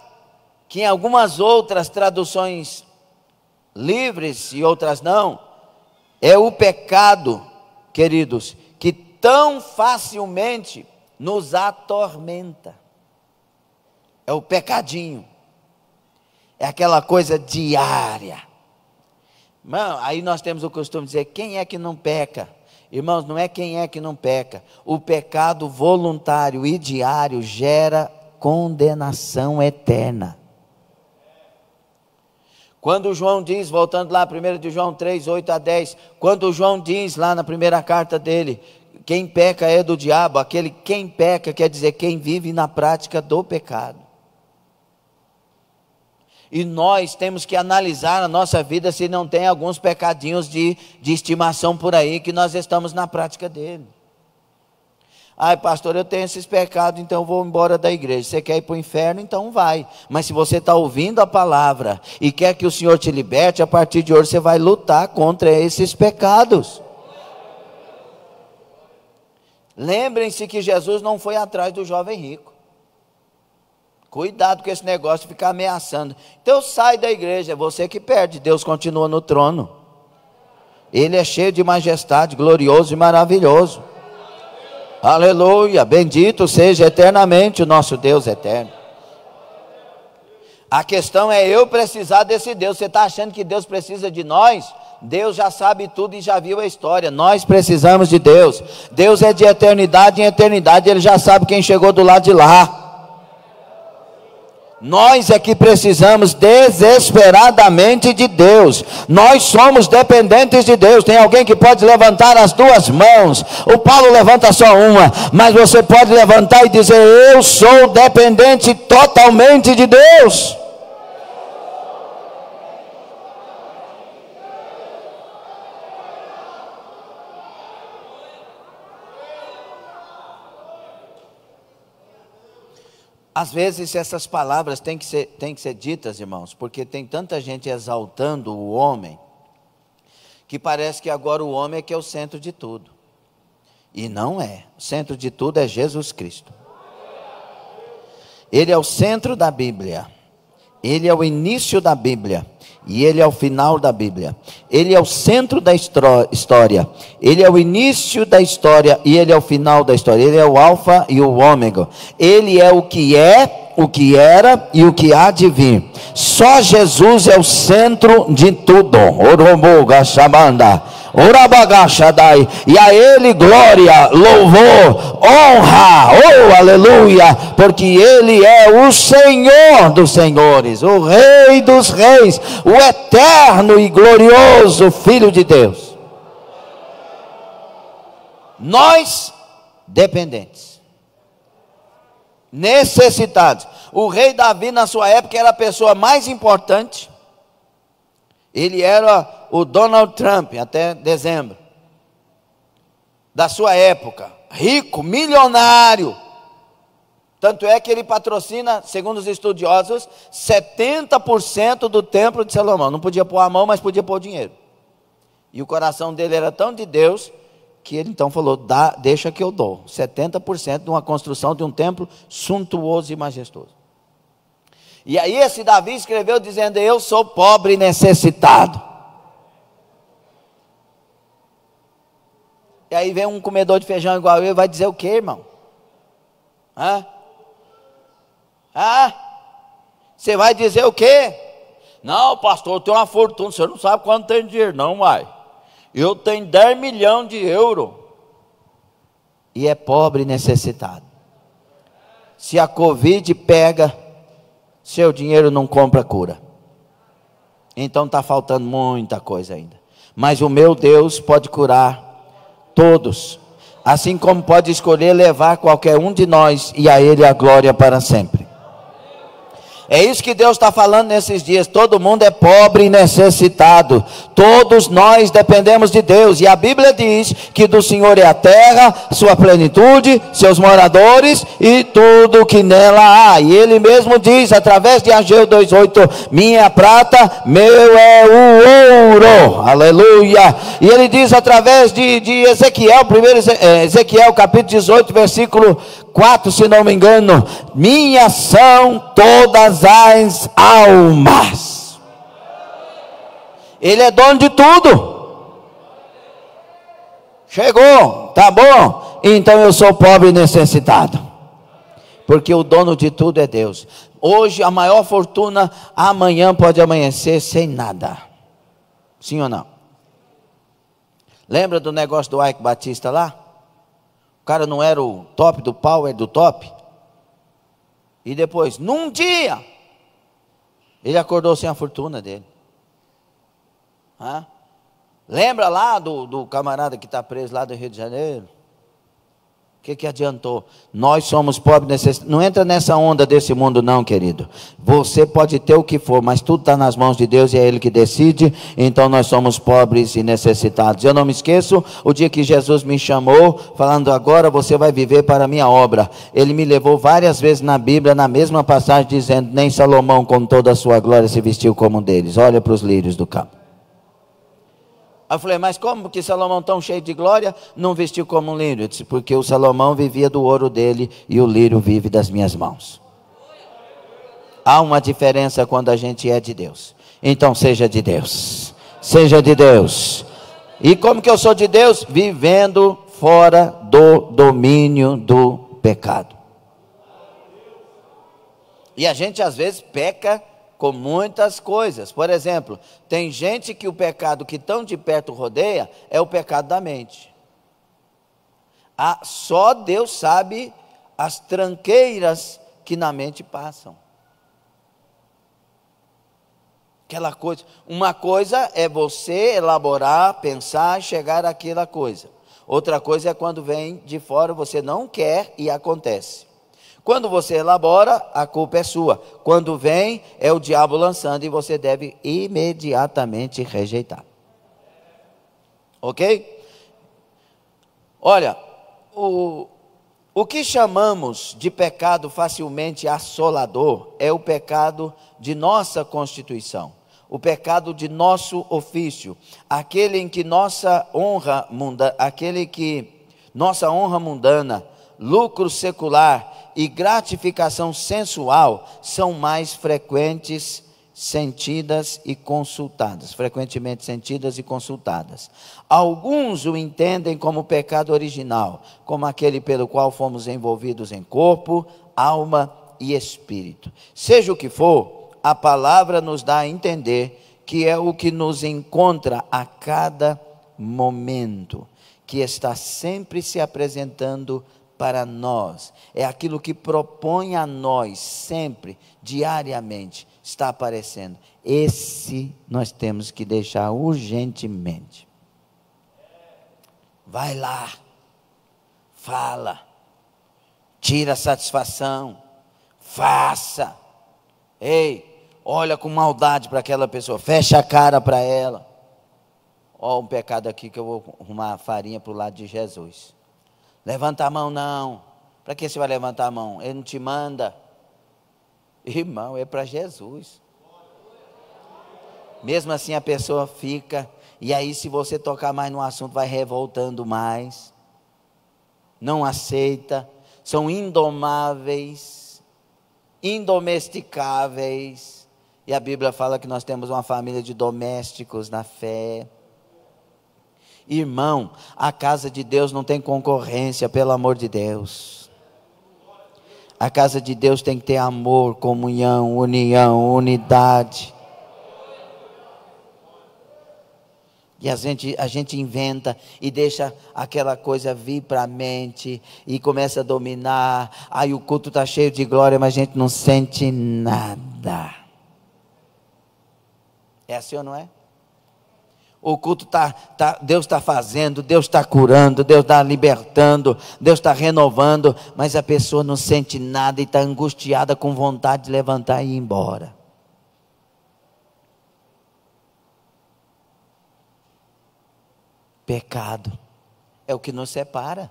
[SPEAKER 1] que em algumas outras traduções livres e outras não, é o pecado, queridos, que tão facilmente nos atormenta. É o pecadinho. É aquela coisa diária. Irmão, aí nós temos o costume de dizer, quem é que não peca? Irmãos, não é quem é que não peca. O pecado voluntário e diário gera condenação eterna. Quando João diz, voltando lá, 1 de João 3, 8 a 10, quando João diz lá na primeira carta dele, quem peca é do diabo, aquele quem peca quer dizer quem vive na prática do pecado. E nós temos que analisar a nossa vida se não tem alguns pecadinhos de estimação por aí, que nós estamos na prática dele. Ai, pastor, eu tenho esses pecados, então eu vou embora da igreja. Você quer ir para o inferno? Então vai. Mas se você está ouvindo a palavra e quer que o Senhor te liberte, a partir de hoje você vai lutar contra esses pecados. Lembrem-se que Jesus não foi atrás do jovem rico. Cuidado com esse negócio de ficar ameaçando. Então sai da igreja, é você que perde, Deus continua no trono. Ele é cheio de majestade, glorioso e maravilhoso. Aleluia, bendito seja eternamente o nosso Deus eterno. A questão é eu precisar desse Deus. Você está achando que Deus precisa de nós? Deus já sabe tudo e já viu a história. Nós precisamos de Deus. Deus é de eternidade em eternidade, Ele já sabe quem chegou do lado de lá. Nós é que precisamos desesperadamente de Deus. Nós somos dependentes de Deus. Tem alguém que pode levantar as duas mãos? O Paulo levanta só uma, mas você pode levantar e dizer, eu sou dependente totalmente de Deus. Às vezes essas palavras têm que ser ditas, irmãos, porque tem tanta gente exaltando o homem, que parece que agora o homem é que é o centro de tudo. E não é. O centro de tudo é Jesus Cristo. Ele é o centro da Bíblia. Ele é o início da Bíblia. E Ele é o final da Bíblia. Ele é o centro da história. Ele é o início da história e Ele é o final da história. Ele é o alfa e o ômega. Ele é, o que era e o que há de vir. Só Jesus é o centro de tudo. E a Ele glória, louvor, honra, oh aleluia, porque Ele é o Senhor dos senhores, o Rei dos reis, o eterno e glorioso Filho de Deus. Nós dependentes, necessitados. O rei Davi na sua época era a pessoa mais importante. Ele era o Donald Trump até dezembro da sua época, rico, milionário. Tanto é que ele patrocina, segundo os estudiosos, 70% do templo de Salomão. Não podia pôr a mão, mas podia pôr o dinheiro. E o coração dele era tão de Deus, que ele então falou, deixa que eu dou 70% de uma construção de um templo suntuoso e majestoso. E aí esse Davi escreveu dizendo, eu sou pobre e necessitado. E aí vem um comedor de feijão igual eu e vai dizer o quê, irmão? Você vai dizer o quê? Não, pastor, eu tenho uma fortuna, o senhor não sabe quanto tem dinheiro, não, vai. Eu tenho 10 milhões de euros. E é pobre e necessitado. Se a Covid pega, seu dinheiro não compra cura. Então está faltando muita coisa ainda. Mas o meu Deus pode curar todos. Assim como pode escolher levar qualquer um de nós e a Ele a glória para sempre. É isso que Deus está falando nesses dias. Todo mundo é pobre e necessitado. Todos nós dependemos de Deus. E a Bíblia diz que do Senhor é a terra, sua plenitude, seus moradores e tudo que nela há. E Ele mesmo diz através de Ageu 2:8: minha prata, meu é o ouro. Aleluia. E Ele diz através de Ezequiel, primeiro Ezequiel capítulo 18, versículo 4, se não me engano: minhas são todas as almas. Ele é dono de tudo. Chegou, tá bom? Então eu sou pobre e necessitado, porque o dono de tudo é Deus. Hoje a maior fortuna, amanhã pode amanhecer sem nada. Sim ou não? Lembra do negócio do Ike Batista lá? O cara não era o top do power do top? E depois, num dia, ele acordou sem a fortuna dele. Lembra lá do camarada que está preso lá do Rio de Janeiro? O que adiantou? Nós somos pobres, necessitados. Não entra nessa onda desse mundo não, querido. Você pode ter o que for, mas tudo está nas mãos de Deus e é Ele que decide. Então nós somos pobres e necessitados. Eu não me esqueço o dia que Jesus me chamou, falando: agora você vai viver para a minha obra. Ele me levou várias vezes na Bíblia, na mesma passagem, dizendo: nem Salomão com toda a sua glória se vestiu como um deles. Olha para os lírios do campo. Eu falei: mas como que Salomão, tão cheio de glória, não vestiu como um lírio? Eu disse: porque o Salomão vivia do ouro dele e o lírio vive das minhas mãos. Há uma diferença quando a gente é de Deus. Então seja de Deus. Seja de Deus. E como que eu sou de Deus? Vivendo fora do domínio do pecado. E a gente às vezes peca com muitas coisas. Por exemplo, tem gente que o pecado que tão de perto rodeia é o pecado da mente. Só Deus sabe as tranqueiras que na mente passam. Aquela coisa. Uma coisa é você elaborar, pensar, chegar àquela coisa. Outra coisa é quando vem de fora, você não quer e acontece. Quando você elabora, a culpa é sua. Quando vem, é o diabo lançando e você deve imediatamente rejeitar. Ok? Olha, o que chamamos de pecado facilmente assolador é o pecado de nossa constituição, o pecado de nosso ofício, aquele em que nossa honra mundana, lucro secular e gratificação sensual são mais frequentemente sentidas e consultadas. Alguns o entendem como pecado original, como aquele pelo qual fomos envolvidos em corpo, alma e espírito. Seja o que for, a palavra nos dá a entender que é o que nos encontra a cada momento, que está sempre se apresentando para nós, é aquilo que propõe a nós sempre, diariamente, está aparecendo. Esse nós temos que deixar urgentemente. Vai lá, fala, tira a satisfação, faça. Ei, olha com maldade para aquela pessoa, fecha a cara para ela. Ó, um pecado aqui que eu vou arrumar farinha para o lado de Jesus. Levanta a mão não. Para que você vai levantar a mão? Ele não te manda. Irmão, é para Jesus. Mesmo assim a pessoa fica. E aí se você tocar mais no assunto, vai revoltando mais. Não aceita. São indomáveis. Indomesticáveis. E a Bíblia fala que nós temos uma família de domésticos na fé. Irmão, a casa de Deus não tem concorrência, pelo amor de Deus. A casa de Deus tem que ter amor, comunhão, união, unidade. E a gente inventa e deixa aquela coisa vir para a mente e começa a dominar. Aí o culto está cheio de glória, mas a gente não sente nada. É assim ou não é? O culto Deus está fazendo, Deus está curando, Deus está libertando, Deus está renovando, mas a pessoa não sente nada e está angustiada, com vontade de levantar e ir embora. Pecado é o que nos separa.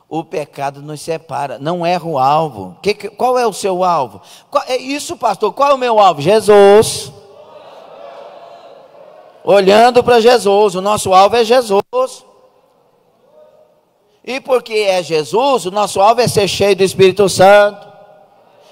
[SPEAKER 1] O pecado nos separa, não erra o alvo. Qual é o seu alvo? É isso, pastor, qual é o meu alvo? Jesus. Olhando para Jesus, o nosso alvo é Jesus. E porque é Jesus, o nosso alvo é ser cheio do Espírito Santo,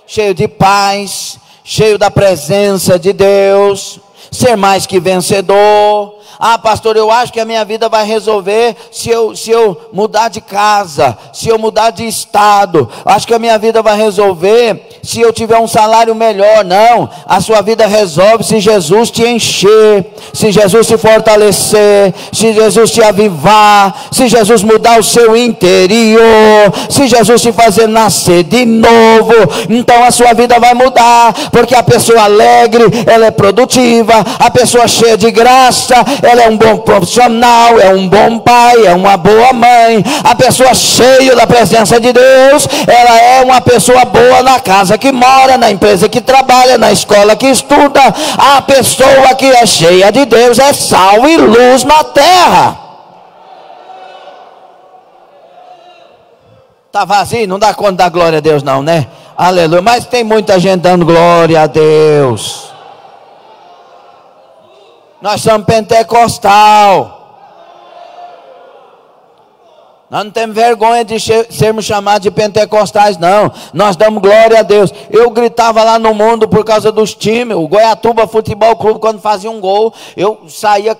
[SPEAKER 1] cheio de paz, cheio da presença de Deus, ser mais que vencedor. Ah, pastor, eu acho que a minha vida vai resolver se eu mudar de casa, se eu mudar de estado. Acho que a minha vida vai resolver se eu tiver um salário melhor. Não, a sua vida resolve se Jesus te encher, se Jesus te fortalecer, se Jesus te avivar, se Jesus mudar o seu interior, se Jesus te fazer nascer de novo. Então a sua vida vai mudar, porque a pessoa alegre, ela é produtiva. A pessoa cheia de graça, ela é um bom profissional, é um bom pai, é uma boa mãe. A pessoa cheia da presença de Deus, ela é uma pessoa boa na casa que mora, na empresa que trabalha, na escola que estuda. A pessoa que é cheia de Deus é sal e luz na terra. Está vazio, não dá conta da glória a Deus não, né? Aleluia, mas tem muita gente dando glória a Deus. Nós somos pentecostal. Nós não temos vergonha de sermos chamados de pentecostais, não. Nós damos glória a Deus. Eu gritava lá no mundo por causa dos times. O Goiatuba Futebol Clube, quando fazia um gol, eu saía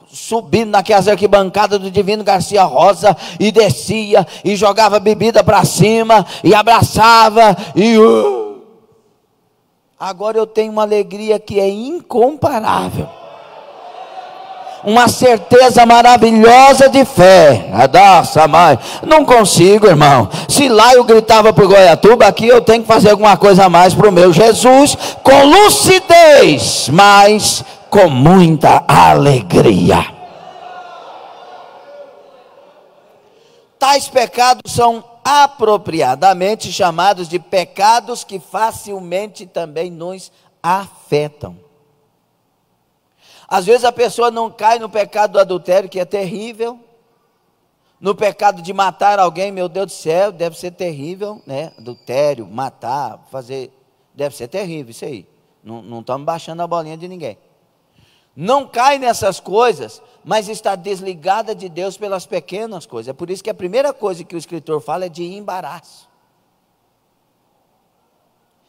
[SPEAKER 1] subindo naquelas arquibancadas do Divino Garcia Rosa e descia e jogava bebida para cima e abraçava e agora eu tenho uma alegria que é incomparável, uma certeza maravilhosa de fé. Nossa, mãe, não consigo, irmão. Se lá eu gritava por Goiatuba, aqui eu tenho que fazer alguma coisa a mais para o meu Jesus, com lucidez, mas com muita alegria. Tais pecados são apropriadamente chamados de pecados que facilmente também nos afetam. Às vezes a pessoa não cai no pecado do adultério, que é terrível, no pecado de matar alguém. Meu Deus do céu, deve ser terrível, né? Adultério, matar, fazer, deve ser terrível isso aí. Não estamos baixando a bolinha de ninguém. Não cai nessas coisas, mas está desligada de Deus pelas pequenas coisas. É por isso que a primeira coisa que o escritor fala é de embaraço.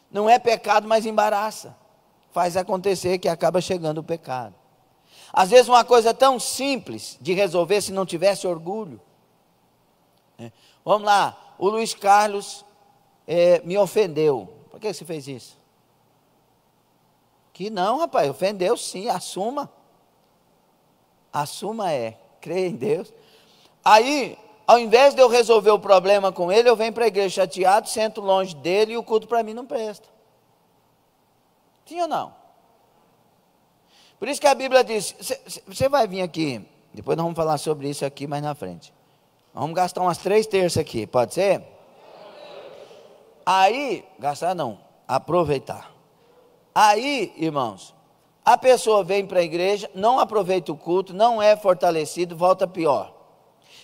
[SPEAKER 1] Não é pecado, mas embaraça. Faz acontecer que acaba chegando o pecado. Às vezes uma coisa tão simples de resolver, se não tivesse orgulho. Vamos lá, o Luiz Carlos me ofendeu. Por que você fez isso? Que não, rapaz, ofendeu sim, assuma. Assuma crê em Deus. Aí, ao invés de eu resolver o problema com ele, eu venho para a igreja chateado, sento longe dele e o culto para mim não presta. Sim ou não? Por isso que a Bíblia diz, você vai vir aqui, depois nós vamos falar sobre isso aqui mais na frente. Vamos gastar umas 3 terças aqui, pode ser? Aí, gastar não, aproveitar. Aí, irmãos, a pessoa vem para a igreja, não aproveita o culto, não é fortalecido, volta pior.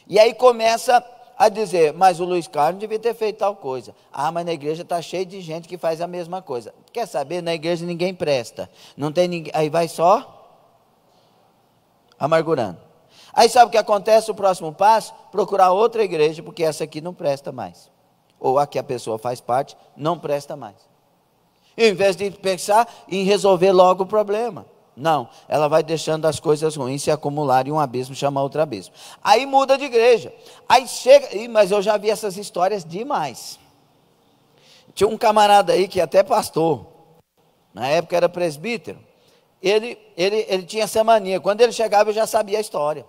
[SPEAKER 1] E aí começa a dizer, mas o Luiz Carlos devia ter feito tal coisa. Ah, mas na igreja está cheio de gente que faz a mesma coisa. Quer saber? Na igreja ninguém presta. Não tem ninguém, aí vai só amargurando. Aí sabe o que acontece? O próximo passo? Procurar outra igreja, porque essa aqui não presta mais. Ou a que a pessoa faz parte, não presta mais. E, em vez de pensar em resolver logo o problema. Não, ela vai deixando as coisas ruins se acumularem, um abismo chama outro abismo. Aí muda de igreja. Aí chega, mas eu já vi essas histórias demais. Tinha um camarada aí que até pastor, na época era presbítero. Ele tinha essa mania, quando ele chegava eu já sabia a história.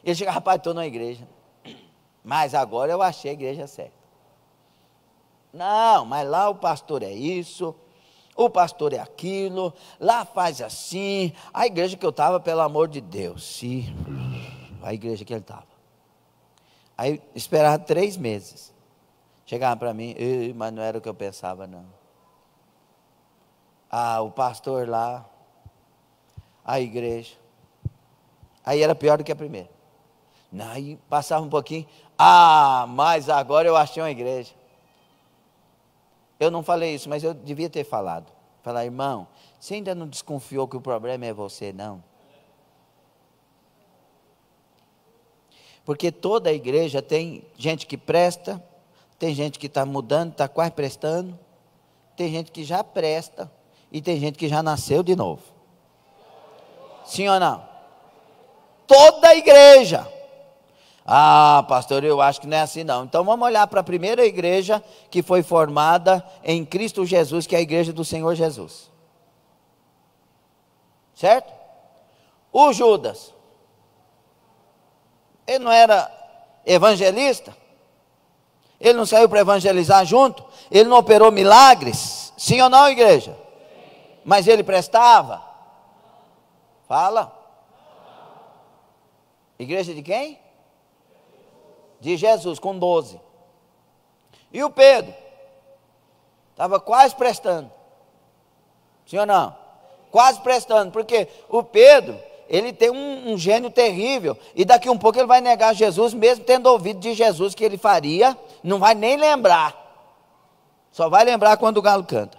[SPEAKER 1] Ele chegava, rapaz, estou na igreja, mas agora eu achei a igreja certa. Não, mas lá o pastor é isso, o pastor é aquilo, lá faz assim. A igreja que eu estava, pelo amor de Deus, a igreja que ele estava. Aí esperava 3 meses. Chegava para mim, mas não era o que eu pensava, não. O pastor lá, a igreja. Aí era pior do que a primeira. Aí passava um pouquinho, mas agora eu achei uma igreja. Eu não falei isso, mas eu devia ter falado. Falar, irmão, você ainda não desconfiou que o problema é você, não? Porque toda a igreja tem gente que presta, tem gente que está mudando, está quase prestando, tem gente que já presta, e tem gente que já nasceu de novo. Sim ou não? Toda a igreja. Pastor, eu acho que não é assim não. Então vamos olhar para a primeira igreja que foi formada em Cristo Jesus, que é a igreja do Senhor Jesus. Certo? O Judas, ele não era evangelista? Ele não saiu para evangelizar junto? Ele não operou milagres? Sim ou não, igreja? Sim. Mas ele prestava? Fala. Igreja de quem? De Jesus, com 12. E o Pedro? Estava quase prestando. Sim ou não? Quase prestando, porque o Pedro, ele tem um gênio terrível, e daqui um pouco ele vai negar Jesus, mesmo tendo ouvido de Jesus que ele faria, não vai nem lembrar. Só vai lembrar quando o galo canta.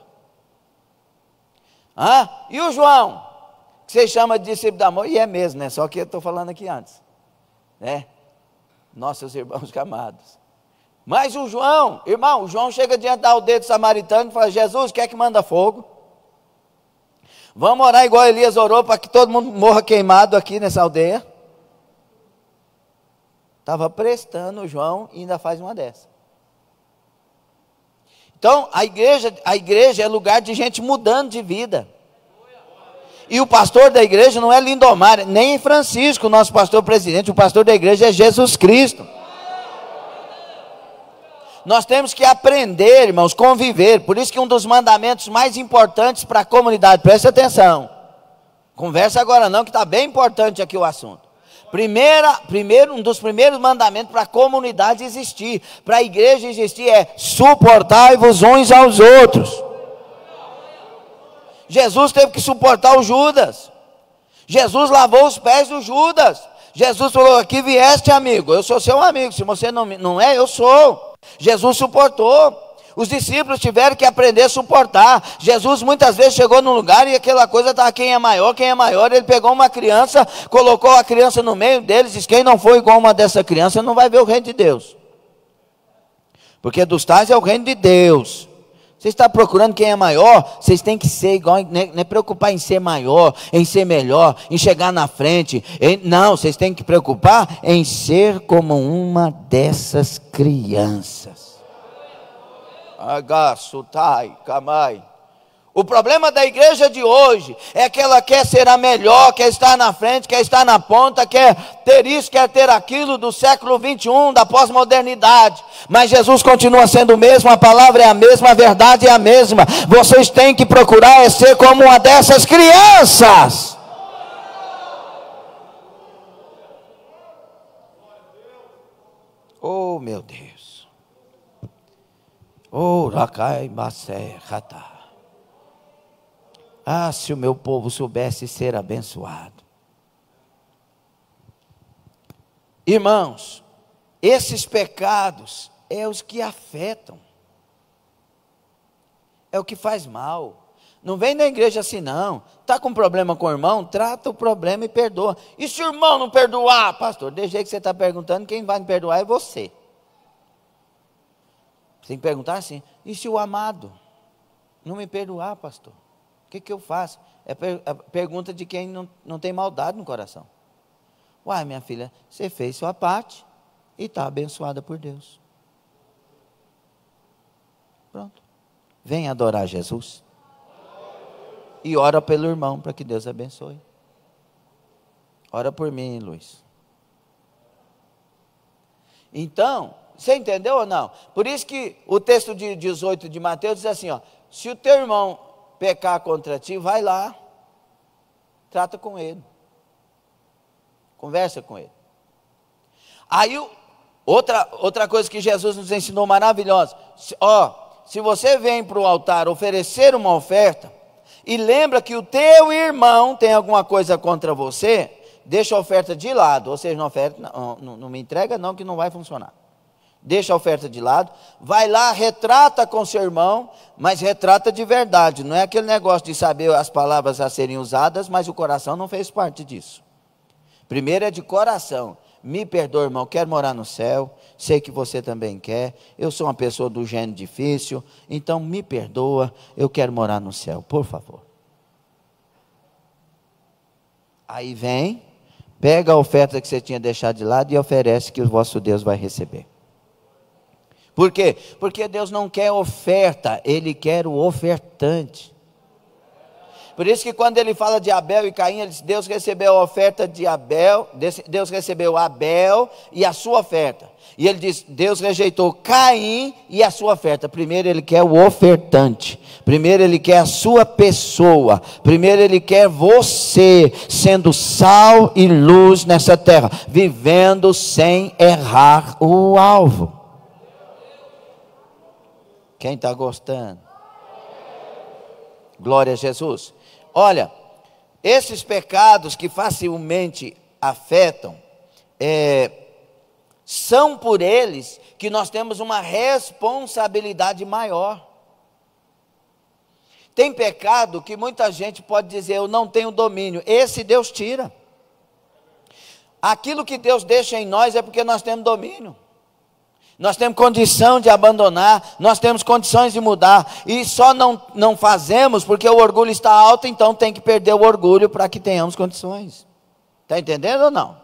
[SPEAKER 1] E o João? Que você chama de discípulo do amor, e é mesmo, né? Só que eu estou falando aqui antes. Né? Nossos irmãos amados. Mas o João, irmão, o João chega diante da aldeia do samaritano e fala, Jesus, quer que manda fogo? Vamos orar igual Elias orou, para que todo mundo morra queimado aqui nessa aldeia. Estava prestando o João e ainda faz uma dessa. Então, a igreja é lugar de gente mudando de vida. E o pastor da igreja não é Lindomar, nem Francisco, nosso pastor presidente. O pastor da igreja é Jesus Cristo. Nós temos que aprender, irmãos, conviver. Por isso que um dos mandamentos mais importantes para a comunidade, preste atenção. Conversa agora não, que está bem importante aqui o assunto. Um dos primeiros mandamentos para a comunidade existir, para a igreja existir, é suportai-vos uns aos outros. Jesus teve que suportar o Judas. Jesus lavou os pés do Judas. Jesus falou, aqui vieste amigo, eu sou seu amigo, se você não é, eu sou. Jesus suportou. Os discípulos tiveram que aprender a suportar. Jesus muitas vezes chegou num lugar e aquela coisa estava, quem é maior, ele pegou uma criança, colocou a criança no meio deles, diz, quem não for igual uma dessa criança não vai ver o reino de Deus. Porque dos tais é o reino de Deus. Você está procurando quem é maior, vocês têm que ser igual, não é preocupar em ser maior, em ser melhor, em chegar na frente. Não, vocês têm que preocupar em ser como uma dessas crianças. Agasutai, camai. O problema da igreja de hoje é que ela quer ser a melhor, quer estar na frente, quer estar na ponta, quer ter isso, quer ter aquilo do século 21, da pós-modernidade. Mas Jesus continua sendo o mesmo, a palavra é a mesma, a verdade é a mesma. Vocês têm que procurar ser como uma dessas crianças. Oh, meu Deus. Oh, Rakai Masé Ratá. Se o meu povo soubesse ser abençoado. Irmãos, esses pecados é os que afetam. É o que faz mal. Não vem na igreja assim não. Está com problema com o irmão? Trata o problema e perdoa. E se o irmão não perdoar? Pastor, desde jeito que você está perguntando, quem vai me perdoar é você. Você tem que perguntar assim, e se o amado não me perdoar, pastor? O que eu faço? É a pergunta de quem não tem maldade no coração. Uai, minha filha, você fez sua parte e está abençoada por Deus. Pronto. Vem adorar Jesus. E ora pelo irmão para que Deus abençoe. Ora por mim, Luiz. Então, você entendeu ou não? Por isso que o texto de 18 de Mateus diz assim, se o teu irmão pecar contra ti, vai lá, trata com ele, conversa com ele. Aí, outra coisa que Jesus nos ensinou maravilhosa, se você vem para o altar oferecer uma oferta, e lembra que o teu irmão tem alguma coisa contra você, deixa a oferta de lado, ou seja, não me entrega não, que não vai funcionar. Deixa a oferta de lado, vai lá, retrata com seu irmão, mas retrata de verdade, não é aquele negócio de saber as palavras a serem usadas, mas o coração não fez parte disso. Primeiro é de coração, me perdoa irmão, quero morar no céu, sei que você também quer, eu sou uma pessoa do gênero difícil, então me perdoa, eu quero morar no céu, por favor. Aí vem, pega a oferta que você tinha deixado de lado e oferece, que o vosso Deus vai receber. Por quê? Porque Deus não quer oferta, Ele quer o ofertante. Por isso que quando ele fala de Abel e Caim, ele diz, Deus recebeu a oferta de Abel, Deus recebeu Abel e a sua oferta. E ele diz, Deus rejeitou Caim e a sua oferta. Primeiro ele quer o ofertante, primeiro ele quer a sua pessoa, primeiro ele quer você, sendo sal e luz nessa terra, vivendo sem errar o alvo. Quem está gostando? Glória a Jesus. Olha, esses pecados que facilmente afetam, são por eles que nós temos uma responsabilidade maior. Tem pecado que muita gente pode dizer, eu não tenho domínio. Esse Deus tira. Aquilo que Deus deixa em nós é porque nós temos domínio. Nós temos condição de abandonar, nós temos condições de mudar, e só não fazemos porque o orgulho está alto, então tem que perder o orgulho para que tenhamos condições. Está entendendo ou não?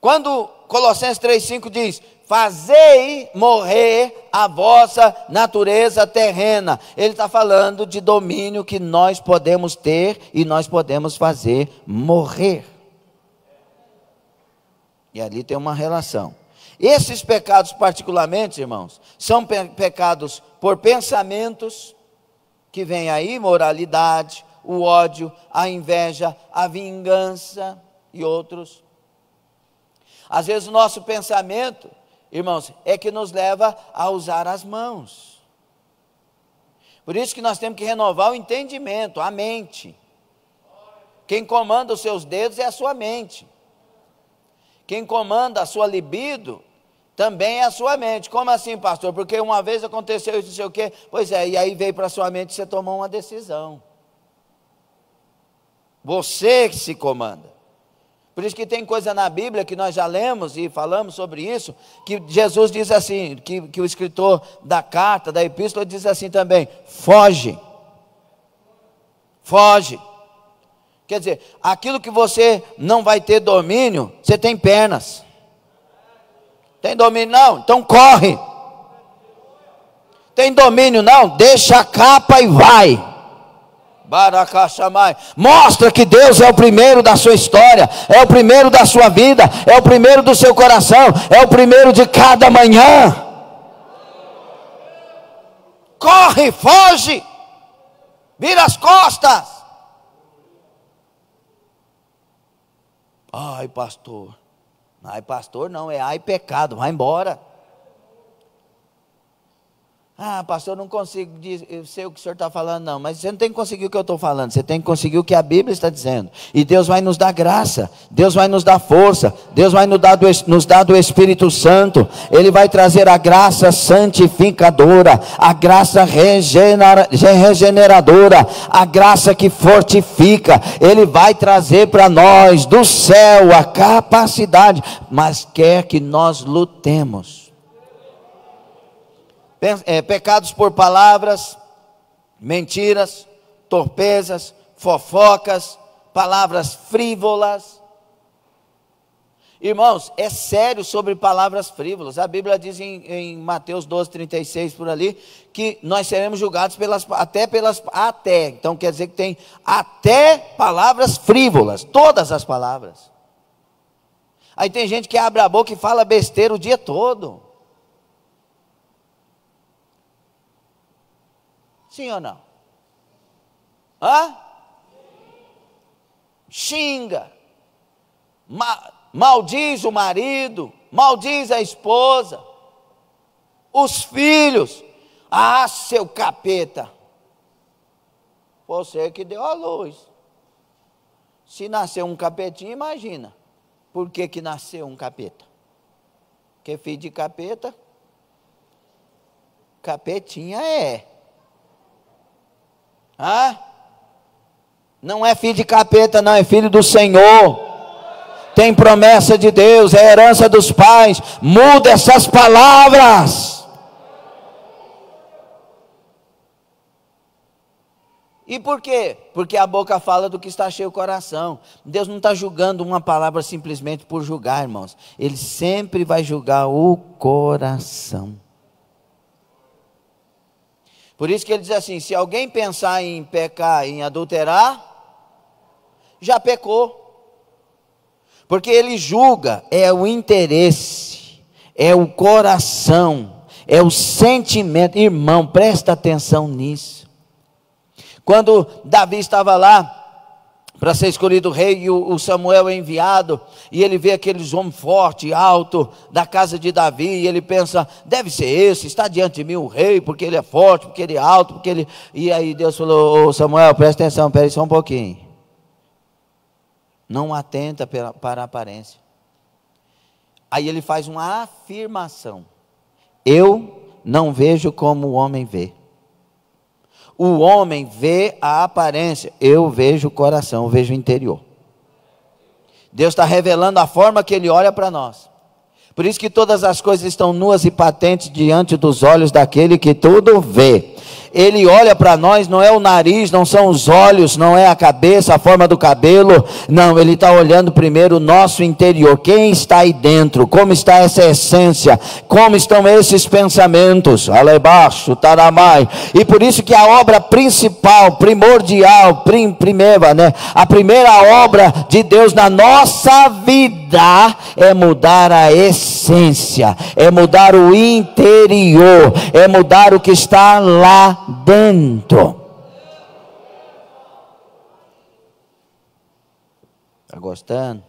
[SPEAKER 1] Quando Colossenses 3,5 diz, fazei morrer a vossa natureza terrena, ele está falando de domínio que nós podemos ter e nós podemos fazer morrer. E ali tem uma relação. Esses pecados particularmente, irmãos, são pecados por pensamentos, que vem a imoralidade, o ódio, a inveja, a vingança e outros. Às vezes o nosso pensamento, irmãos, é que nos leva a usar as mãos. Por isso que nós temos que renovar o entendimento, a mente. Quem comanda os seus dedos é a sua mente. Quem comanda a sua libido também é a sua mente. Como assim, pastor? Porque uma vez aconteceu isso, não sei o quê. Pois é, e aí veio para a sua mente e você tomou uma decisão. Você que se comanda. Por isso que tem coisa na Bíblia que nós já lemos e falamos sobre isso, que Jesus diz assim, que o escritor da carta, da epístola diz assim também, foge. Foge. Quer dizer, aquilo que você não vai ter domínio, você tem pernas. Tem domínio não? Então corre. Tem domínio não? Deixa a capa e vai. Baracachamai. Mostra que Deus é o primeiro da sua história, é o primeiro da sua vida, é o primeiro do seu coração, é o primeiro de cada manhã. Corre, foge. Vira as costas. Ai, pastor. Ai, pastor não, é ai pecado, vai embora. Ah, pastor, eu não consigo sei o que o senhor está falando, não. Mas você não tem que conseguir o que eu estou falando, você tem que conseguir o que a Bíblia está dizendo. E Deus vai nos dar graça, Deus vai nos dar força, Deus vai nos dar do Espírito Santo. Ele vai trazer a graça santificadora, a graça regeneradora, a graça que fortifica. Ele vai trazer para nós do céu a capacidade, mas quer que nós lutemos. Pecados por palavras, mentiras, torpezas, fofocas, palavras frívolas. Irmãos, é sério sobre palavras frívolas. A Bíblia diz em Mateus 12:36 por ali, que nós seremos julgados até. Então quer dizer que tem até palavras frívolas, todas as palavras. Aí tem gente que abre a boca e fala besteira o dia todo. Sim ou não? Hã? Xinga, maldiz o marido, maldiz a esposa, os filhos. Ah, seu capeta, você que deu a luz. Se nasceu um capetinho, imagina, por que nasceu um capeta? Porque filho de capeta, capetinha é. Hã? Não é filho de capeta, não, é filho do Senhor. Tem promessa de Deus, é herança dos pais. Muda essas palavras. E por quê? Porque a boca fala do que está cheio o coração. Deus não está julgando uma palavra simplesmente por julgar, irmãos. Ele sempre vai julgar o coração. Por isso que ele diz assim: se alguém pensar em pecar, em adulterar, já pecou. Porque ele julga, é o interesse, é o coração, é o sentimento. Irmão, presta atenção nisso. Quando Davi estava lá para ser escolhido rei, e o Samuel é enviado, e ele vê aqueles homens fortes, altos, da casa de Davi, e ele pensa, deve ser esse, está diante de mim o rei, porque ele é forte, porque ele é alto, porque ele... E aí Deus falou: ô Samuel, presta atenção, espera aí só um pouquinho. Não atenta para a aparência. Aí ele faz uma afirmação: eu não vejo como o homem vê. O homem vê a aparência, eu vejo o coração, eu vejo o interior. Deus está revelando a forma que Ele olha para nós. Por isso que todas as coisas estão nuas e patentes diante dos olhos daquele que tudo vê. Ele olha para nós, não é o nariz, não são os olhos, não é a cabeça, a forma do cabelo. Não, Ele está olhando primeiro o nosso interior. Quem está aí dentro? Como está essa essência? Como estão esses pensamentos? Alebaixo, taramai. E por isso que a obra principal, primordial, primeira, né? A primeira obra de Deus na nossa vida é mudar a essência, é mudar o interior, é mudar o que está lá dentro. Está gostando?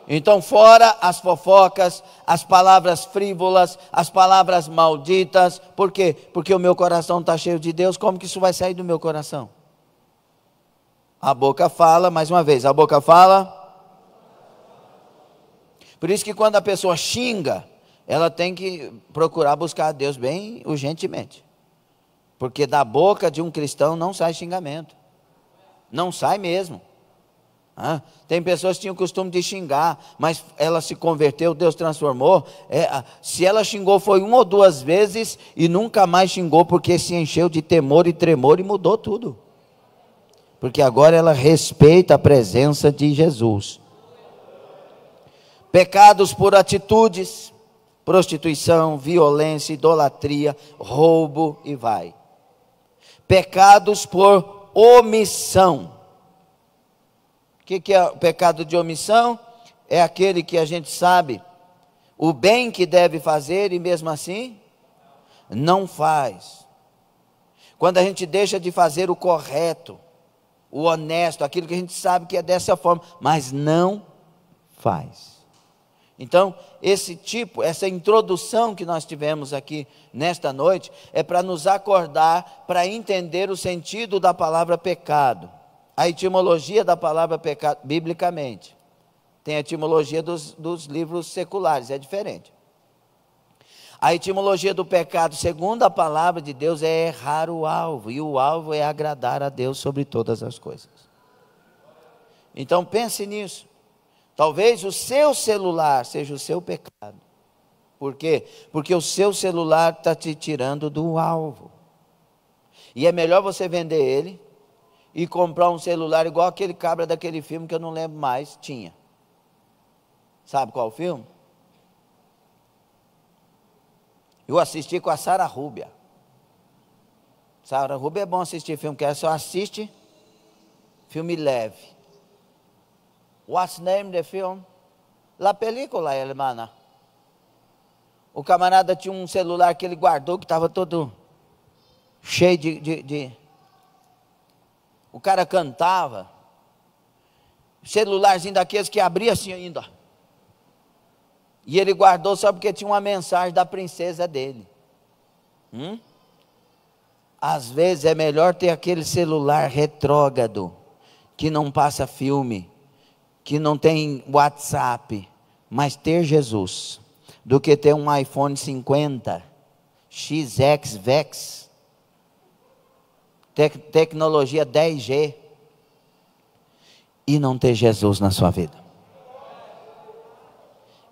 [SPEAKER 1] Então, fora as fofocas, as palavras frívolas, as palavras malditas. Por quê? Porque o meu coração está cheio de Deus. Como que isso vai sair do meu coração? A boca fala, mais uma vez, a boca fala. Por isso que quando a pessoa xinga, ela tem que procurar buscar a Deus bem urgentemente. Porque da boca de um cristão não sai xingamento. Não sai mesmo. Tem pessoas que tinham o costume de xingar, mas ela se converteu, Deus transformou. Se ela xingou foi 1 ou 2 vezes e nunca mais xingou, porque se encheu de temor e tremor e mudou tudo. Porque agora ela respeita a presença de Jesus. Pecados por atitudes, prostituição, violência, idolatria, roubo e vai. Pecados por omissão. O que é o pecado de omissão? É aquele que a gente sabe o bem que deve fazer e mesmo assim não faz. Quando a gente deixa de fazer o correto, o honesto, aquilo que a gente sabe que é dessa forma, mas não faz. Então, essa introdução que nós tivemos aqui nesta noite, é para nos acordar, para entender o sentido da palavra pecado. A etimologia da palavra pecado, biblicamente, tem a etimologia dos livros seculares, é diferente. A etimologia do pecado, segundo a palavra de Deus, é errar o alvo, e o alvo é agradar a Deus sobre todas as coisas. Então pense nisso. Talvez o seu celular seja o seu pecado. Por quê? Porque o seu celular está te tirando do alvo. E é melhor você vender ele e comprar um celular igual aquele cabra daquele filme que eu não lembro mais, tinha. Sabe qual filme? Eu assisti com a Sara Rúbia. Sara Rúbia é bom assistir filme, que ela só assiste filme leve. What's the name the film? La película, hermana. O camarada tinha um celular que ele guardou, que estava todo cheio O cara cantava, celularzinho daqueles que abria assim ainda. E ele guardou só porque tinha uma mensagem da princesa dele. Às vezes é melhor ter aquele celular retrógrado, que não passa filme, que não tem WhatsApp, mas ter Jesus, do que ter um iPhone 50, XX, VEX, tecnologia 10G, e não ter Jesus na sua vida.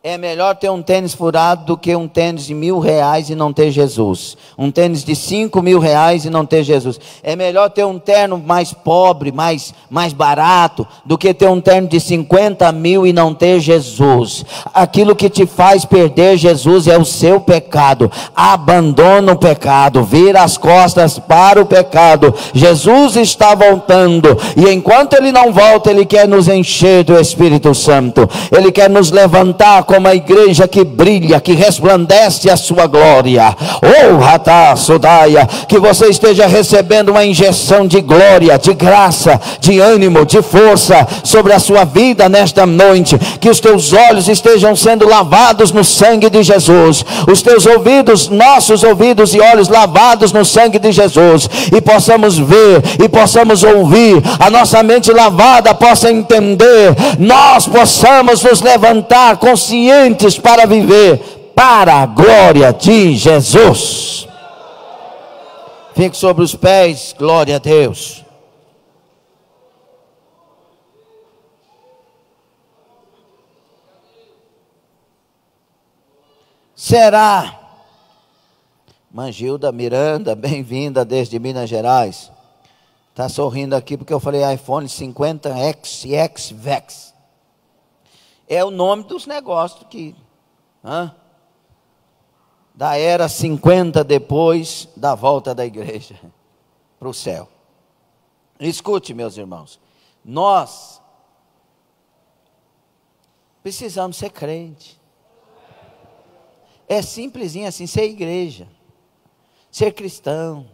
[SPEAKER 1] É melhor ter um tênis furado do que um tênis de R$1.000 e não ter Jesus. Um tênis de R$5.000 e não ter Jesus. É melhor ter um terno mais pobre, mais barato, do que ter um terno de 50 mil e não ter Jesus. Aquilo que te faz perder Jesus é o seu pecado. Abandona o pecado, vira as costas para o pecado. Jesus está voltando, e enquanto Ele não volta, Ele quer nos encher do Espírito Santo. Ele quer nos levantar como a igreja que brilha, que resplandece a sua glória. Oh, Ratá, Sodaia, que você esteja recebendo uma injeção de glória, de graça, de ânimo, de força sobre a sua vida nesta noite. Que os teus olhos estejam sendo lavados no sangue de Jesus, os teus ouvidos, nossos ouvidos e olhos lavados no sangue de Jesus, e possamos ver e possamos ouvir, a nossa mente lavada possa entender, nós possamos nos levantar conscientes para viver para a glória de Jesus. Fique sobre os pés, glória a Deus. Será, Mangilda Miranda, bem-vinda desde Minas Gerais. Está sorrindo aqui porque eu falei iPhone 50X e X-Vex. É o nome dos negócios que, da era 50 depois da volta da igreja para o céu. Escute, meus irmãos, nós precisamos ser crente. É simplesinho assim, ser igreja, ser cristão,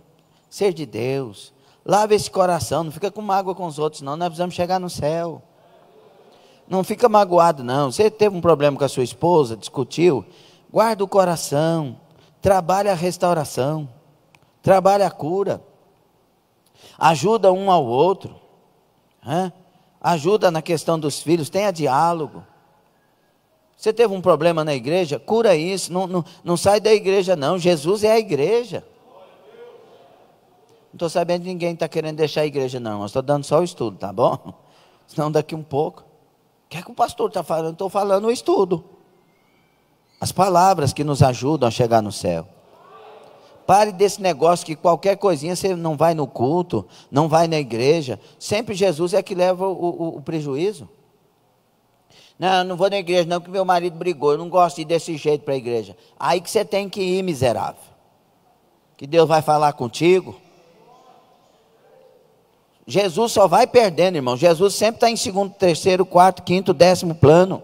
[SPEAKER 1] ser de Deus. Lave esse coração, não fica com mágoa com os outros não, nós precisamos chegar no céu. Não fica magoado não. Você teve um problema com a sua esposa, discutiu, guarda o coração, trabalha a restauração, trabalha a cura, ajuda um ao outro, ajuda na questão dos filhos, tenha diálogo. Você teve um problema na igreja, cura isso, não sai da igreja não, Jesus é a igreja. Não estou sabendo de ninguém está querendo deixar a igreja não, eu estou dando só o estudo, tá bom? Senão daqui um pouco, o que é que o pastor está falando? Estou falando o estudo, as palavras que nos ajudam a chegar no céu. Pare desse negócio que qualquer coisinha você não vai no culto, não vai na igreja, sempre Jesus é que leva o prejuízo. Não vou na igreja não, porque meu marido brigou, eu não gosto de ir desse jeito para a igreja. Aí que você tem que ir, miserável, que Deus vai falar contigo. Jesus só vai perdendo, irmão. Jesus sempre está em segundo, terceiro, quarto, quinto, 10º plano.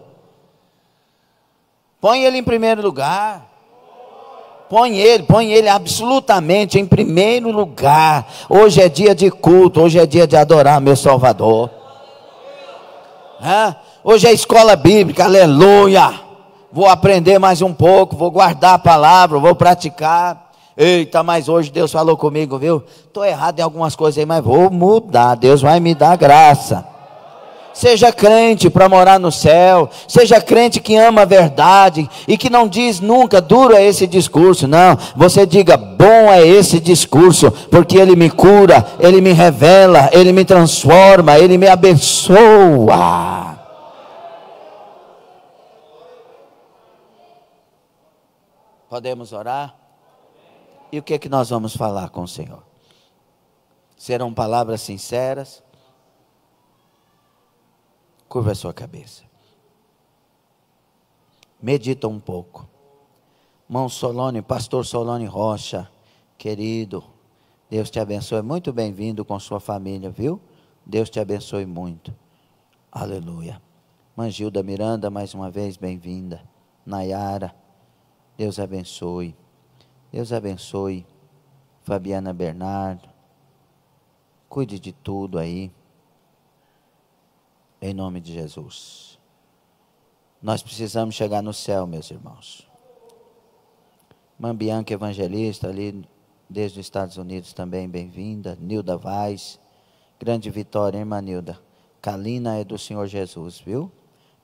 [SPEAKER 1] Põe ele em primeiro lugar. Põe ele absolutamente em primeiro lugar. Hoje é dia de culto, hoje é dia de adorar meu Salvador. Hoje é escola bíblica, aleluia. Vou aprender mais um pouco, vou guardar a palavra, vou praticar. Eita, mas hoje Deus falou comigo, viu? Estou errado em algumas coisas aí, mas vou mudar, Deus vai me dar graça. Seja crente para morar no céu, seja crente que ama a verdade, e que não diz nunca, duro é esse discurso, não, você diga, bom é esse discurso, porque ele me cura, ele me revela, ele me transforma, ele me abençoa. Podemos orar? E o que é que nós vamos falar com o Senhor? Serão palavras sinceras? Curva a sua cabeça. Medita um pouco. Irmão Solone, pastor Solone Rocha, querido, Deus te abençoe. Muito bem-vindo com sua família, viu? Deus te abençoe muito. Aleluia. Mangilda Miranda, mais uma vez, bem-vinda. Nayara, Deus abençoe. Deus abençoe Fabiana Bernardo. Cuide de tudo aí. Em nome de Jesus. Nós precisamos chegar no céu, meus irmãos. Irmã Bianca Evangelista, ali desde os Estados Unidos também, bem-vinda. Nilda Vaz. Grande vitória, hein, irmã Nilda? Kalina é do Senhor Jesus, viu?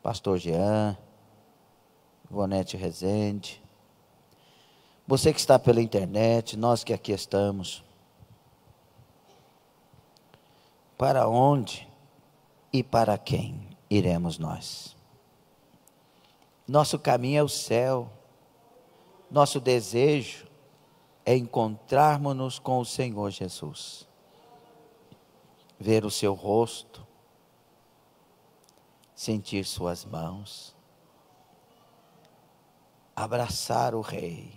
[SPEAKER 1] Pastor Jean. Ivonete Rezende. Você que está pela internet, nós que aqui estamos. Para onde e para quem iremos nós? Nosso caminho é o céu. Nosso desejo é encontrarmos-nos com o Senhor Jesus. Ver o seu rosto. Sentir suas mãos. Abraçar o Rei.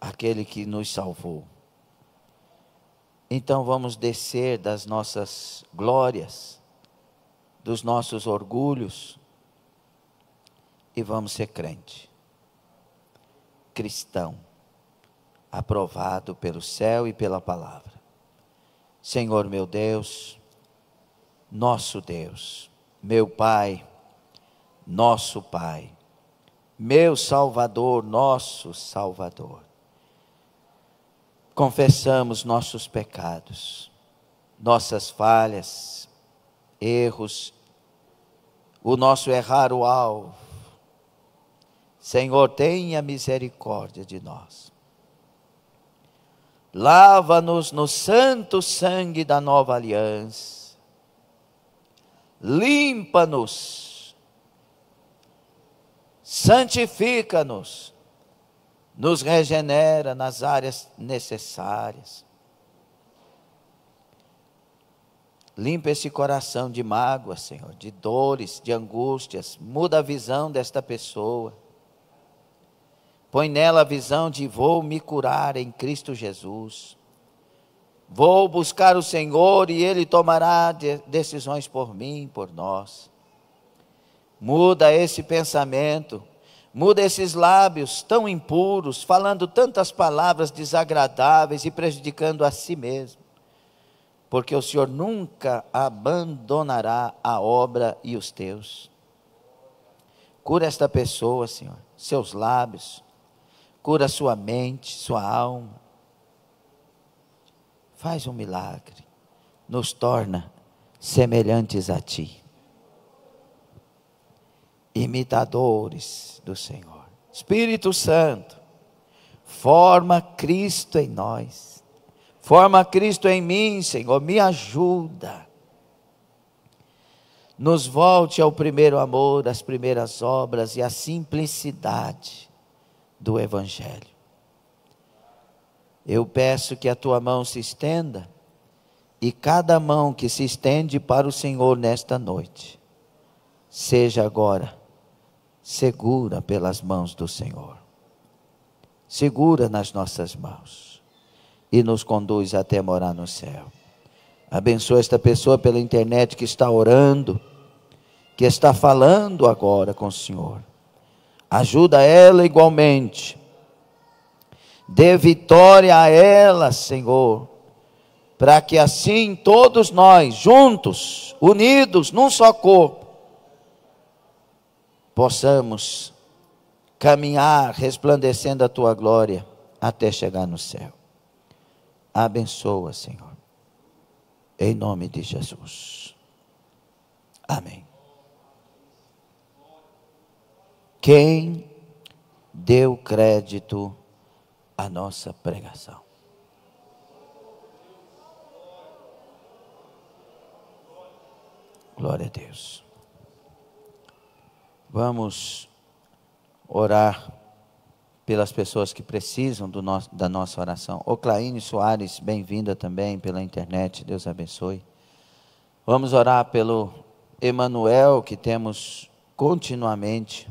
[SPEAKER 1] Aquele que nos salvou. Então vamos descer das nossas glórias, dos nossos orgulhos, e vamos ser crente, cristão, aprovado pelo céu e pela palavra. Senhor meu Deus, nosso Deus, meu Pai, nosso Pai, meu Salvador, nosso Salvador. Confessamos nossos pecados, nossas falhas, erros, o nosso errar o alvo. Senhor, tenha misericórdia de nós. Lava-nos no santo sangue da nova aliança. Limpa-nos. Santifica-nos. Nos regenera nas áreas necessárias. Limpa esse coração de mágoa, Senhor, de dores, de angústias. Muda a visão desta pessoa. Põe nela a visão de vou me curar em Cristo Jesus. Vou buscar o Senhor e Ele tomará decisões por mim, por nós. Muda esse pensamento. Muda esses lábios tão impuros, falando tantas palavras desagradáveis e prejudicando a si mesmo. Porque o Senhor nunca abandonará a obra e os teus. Cura esta pessoa, Senhor, seus lábios. Cura sua mente, sua alma. Faz um milagre. Nos torna semelhantes a Ti. Imitadores do Senhor. Espírito Santo, forma Cristo em nós. Forma Cristo em mim, Senhor, me ajuda. Nos volte ao primeiro amor, às primeiras obras e à simplicidade do Evangelho. Eu peço que a Tua mão se estenda, e cada mão que se estende para o Senhor nesta noite, seja agora segura pelas mãos do Senhor. Segura nas nossas mãos e nos conduz até morar no céu. Abençoa esta pessoa pela internet que está orando, que está falando agora com o Senhor. Ajuda ela igualmente. Dê vitória a ela, Senhor, para que assim todos nós, juntos, unidos num só corpo, possamos caminhar resplandecendo a Tua glória até chegar no céu. Abençoa, Senhor, em nome de Jesus. Amém. Quem deu crédito à nossa pregação? Glória a Deus. Vamos orar pelas pessoas que precisam da nossa oração. Oclaine Soares, bem-vinda também pela internet, Deus abençoe. Vamos orar pelo Emanuel, que temos continuamente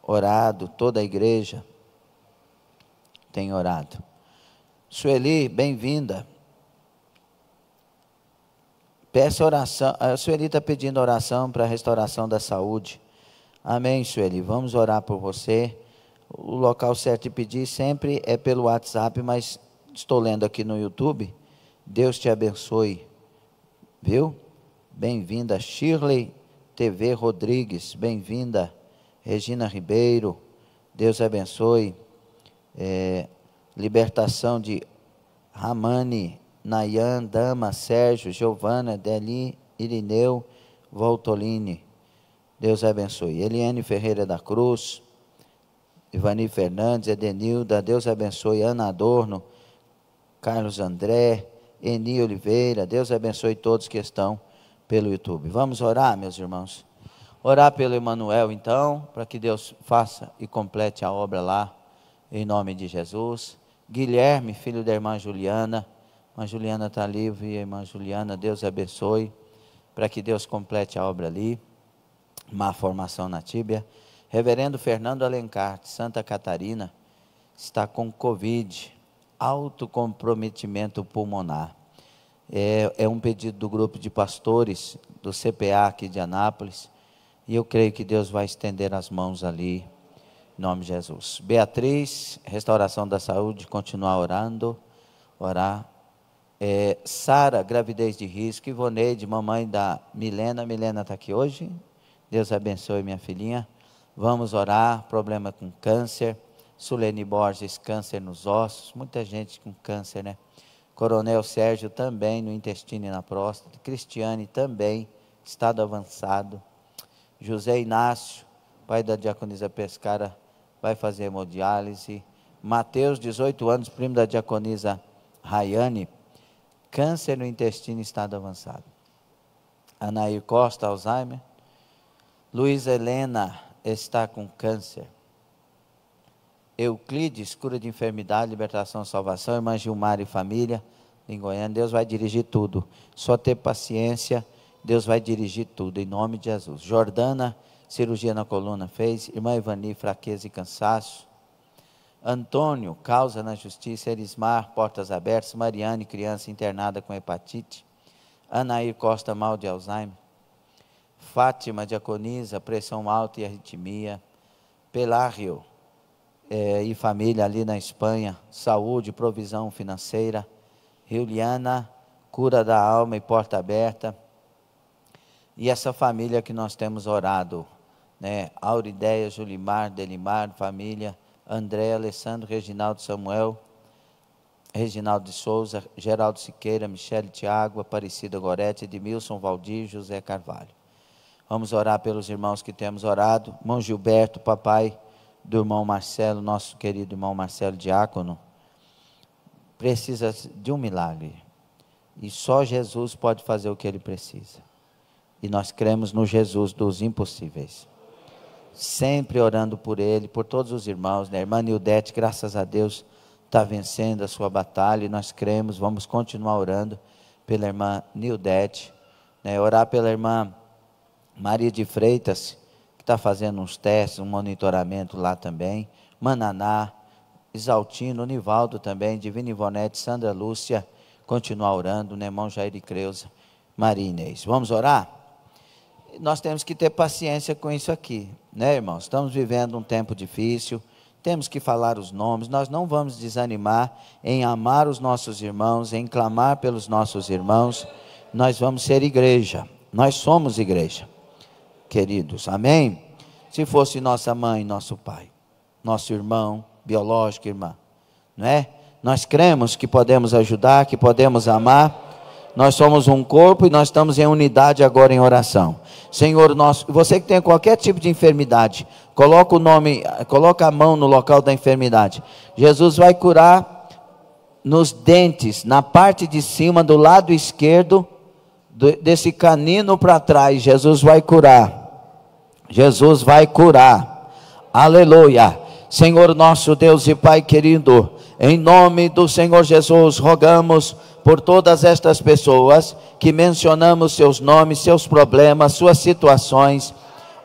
[SPEAKER 1] orado, toda a igreja tem orado. Sueli, bem-vinda. Peça oração, a Sueli está pedindo oração para a restauração da saúde. Amém, Sueli, vamos orar por você. O local certo de pedir sempre é pelo WhatsApp, mas estou lendo aqui no YouTube. Deus te abençoe, viu? Bem-vinda Shirley TV Rodrigues, bem-vinda Regina Ribeiro, Deus abençoe. Libertação de Ramani, Nayan, Dama, Sérgio, Giovana, Deli, Irineu, Voltolini, Deus abençoe. Eliane Ferreira da Cruz, Ivani Fernandes, Edenilda, Deus abençoe. Ana Adorno, Carlos André, Eni Oliveira, Deus abençoe todos que estão pelo YouTube. Vamos orar, meus irmãos? Orar pelo Emanuel, então, para que Deus faça e complete a obra lá, em nome de Jesus. Guilherme, filho da irmã Juliana, a irmã Juliana está livre, a irmã Juliana, Deus abençoe, para que Deus complete a obra ali. Má formação na tíbia. Reverendo Fernando Alencar, de Santa Catarina, está com Covid, alto comprometimento pulmonar. É um pedido do grupo de pastores do CPA aqui de Anápolis, e eu creio que Deus vai estender as mãos ali, em nome de Jesus. Beatriz, restauração da saúde, continuar orando, orar. Sara, gravidez de risco. Ivoneide, mamãe da Milena está aqui hoje, Deus abençoe minha filhinha. Vamos orar, problema com câncer. Sulene Borges, câncer nos ossos, muita gente com câncer, né? Coronel Sérgio também no intestino e na próstata. Cristiane também, estado avançado. José Inácio, pai da diaconisa Pescara, vai fazer hemodiálise. Mateus, 18 anos, primo da diaconisa Rayane, câncer no intestino e estado avançado. Anair Costa, Alzheimer. Luísa Helena está com câncer. Euclides, cura de enfermidade, libertação, salvação. Irmã Gilmar e família, em Goiânia. Deus vai dirigir tudo. Só ter paciência, Deus vai dirigir tudo, em nome de Jesus. Jordana, cirurgia na coluna fez. Irmã Ivani, fraqueza e cansaço. Antônio, causa na justiça. Erismar, portas abertas. Mariane, criança internada com hepatite. Anair Costa, mal de Alzheimer. Fátima, diaconisa, pressão alta e arritmia. Pelário, e família ali na Espanha, saúde, provisão financeira. Juliana, cura da alma e porta aberta. E essa família que nós temos orado, né? Aurideia, Julimar, Delimar, família. André, Alessandro, Reginaldo Samuel, Reginaldo de Souza, Geraldo Siqueira, Michele Tiago, Aparecida Gorete, Edmilson Valdir, José Carvalho. Vamos orar pelos irmãos que temos orado. Irmão Gilberto, papai do irmão Marcelo, nosso querido irmão Marcelo diácono, precisa de um milagre. E só Jesus pode fazer o que ele precisa. E nós cremos no Jesus dos impossíveis. Sempre orando por ele, por todos os irmãos, né? A irmã Nildete, graças a Deus, está vencendo a sua batalha. E nós cremos, vamos continuar orando pela irmã Nildete, né? Orar pela irmã Maria de Freitas, que está fazendo uns testes, um monitoramento lá também. Mananá, Isaltino, Nivaldo também, Divina Ivonete, Sandra Lúcia, continuar orando, né? Irmão Jair e Creuza, Maria Inês. Vamos orar? Nós temos que ter paciência com isso aqui, né, irmãos? Estamos vivendo um tempo difícil, temos que falar os nomes, nós não vamos desanimar em amar os nossos irmãos, em clamar pelos nossos irmãos. Nós vamos ser igreja, nós somos igreja, queridos, amém? Se fosse nossa mãe, nosso pai, nosso irmão biológico, irmã, não é? Nós cremos que podemos ajudar, que podemos amar. Nós somos um corpo e nós estamos em unidade agora em oração. Senhor nosso, você que tem qualquer tipo de enfermidade, coloca o nome, coloca a mão no local da enfermidade. Jesus vai curar nos dentes, na parte de cima, do lado esquerdo, desse canino para trás. Jesus vai curar. Jesus vai curar. Aleluia. Senhor nosso Deus e Pai querido, em nome do Senhor Jesus, rogamos por todas estas pessoas que mencionamos seus nomes, seus problemas, suas situações.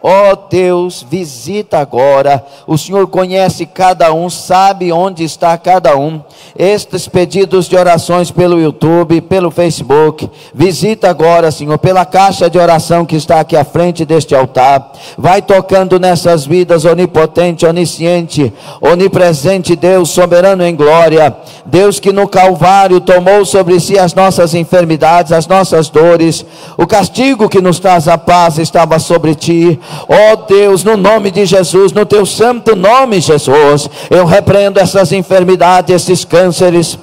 [SPEAKER 1] Ó Deus, visita agora. O Senhor conhece cada um, sabe onde está cada um. Estes pedidos de orações pelo YouTube, pelo Facebook, visita agora, Senhor, pela caixa de oração que está aqui à frente deste altar. Vai tocando nessas vidas, onipotente, onisciente, onipresente Deus, soberano em glória. Deus que no Calvário tomou sobre si as nossas enfermidades, as nossas dores. O castigo que nos traz a paz estava sobre ti. Ó Deus, no nome de Jesus, no teu santo nome, Jesus, eu repreendo essas enfermidades, esses cânceres.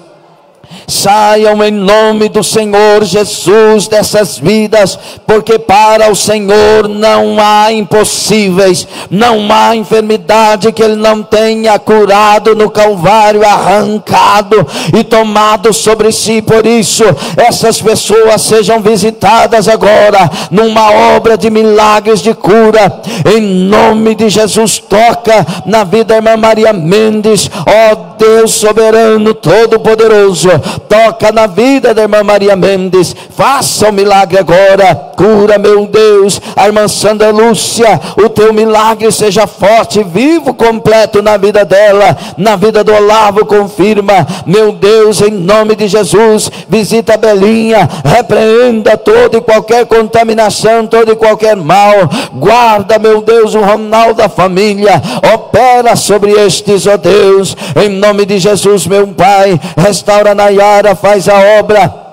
[SPEAKER 1] Saiam em nome do Senhor Jesus dessas vidas, porque para o Senhor não há impossíveis, não há enfermidade que Ele não tenha curado no Calvário, arrancado e tomado sobre si. Por isso, essas pessoas sejam visitadas agora, numa obra de milagres, de cura, em nome de Jesus. Toca na vida da irmã Maria Mendes, ó Deus soberano, todo poderoso, toca na vida da irmã Maria Mendes, faça o milagre agora, cura, meu Deus, a irmã Sandra Lúcia, o teu milagre seja forte, vivo, completo na vida dela, na vida do Olavo, confirma, meu Deus, em nome de Jesus. Visita a Belinha, repreenda toda e qualquer contaminação, todo e qualquer mal, guarda, meu Deus, o Ronaldo da família, opera sobre estes, ó Deus, em nome de Jesus, meu Pai. Restaura a Nayara, faz a obra.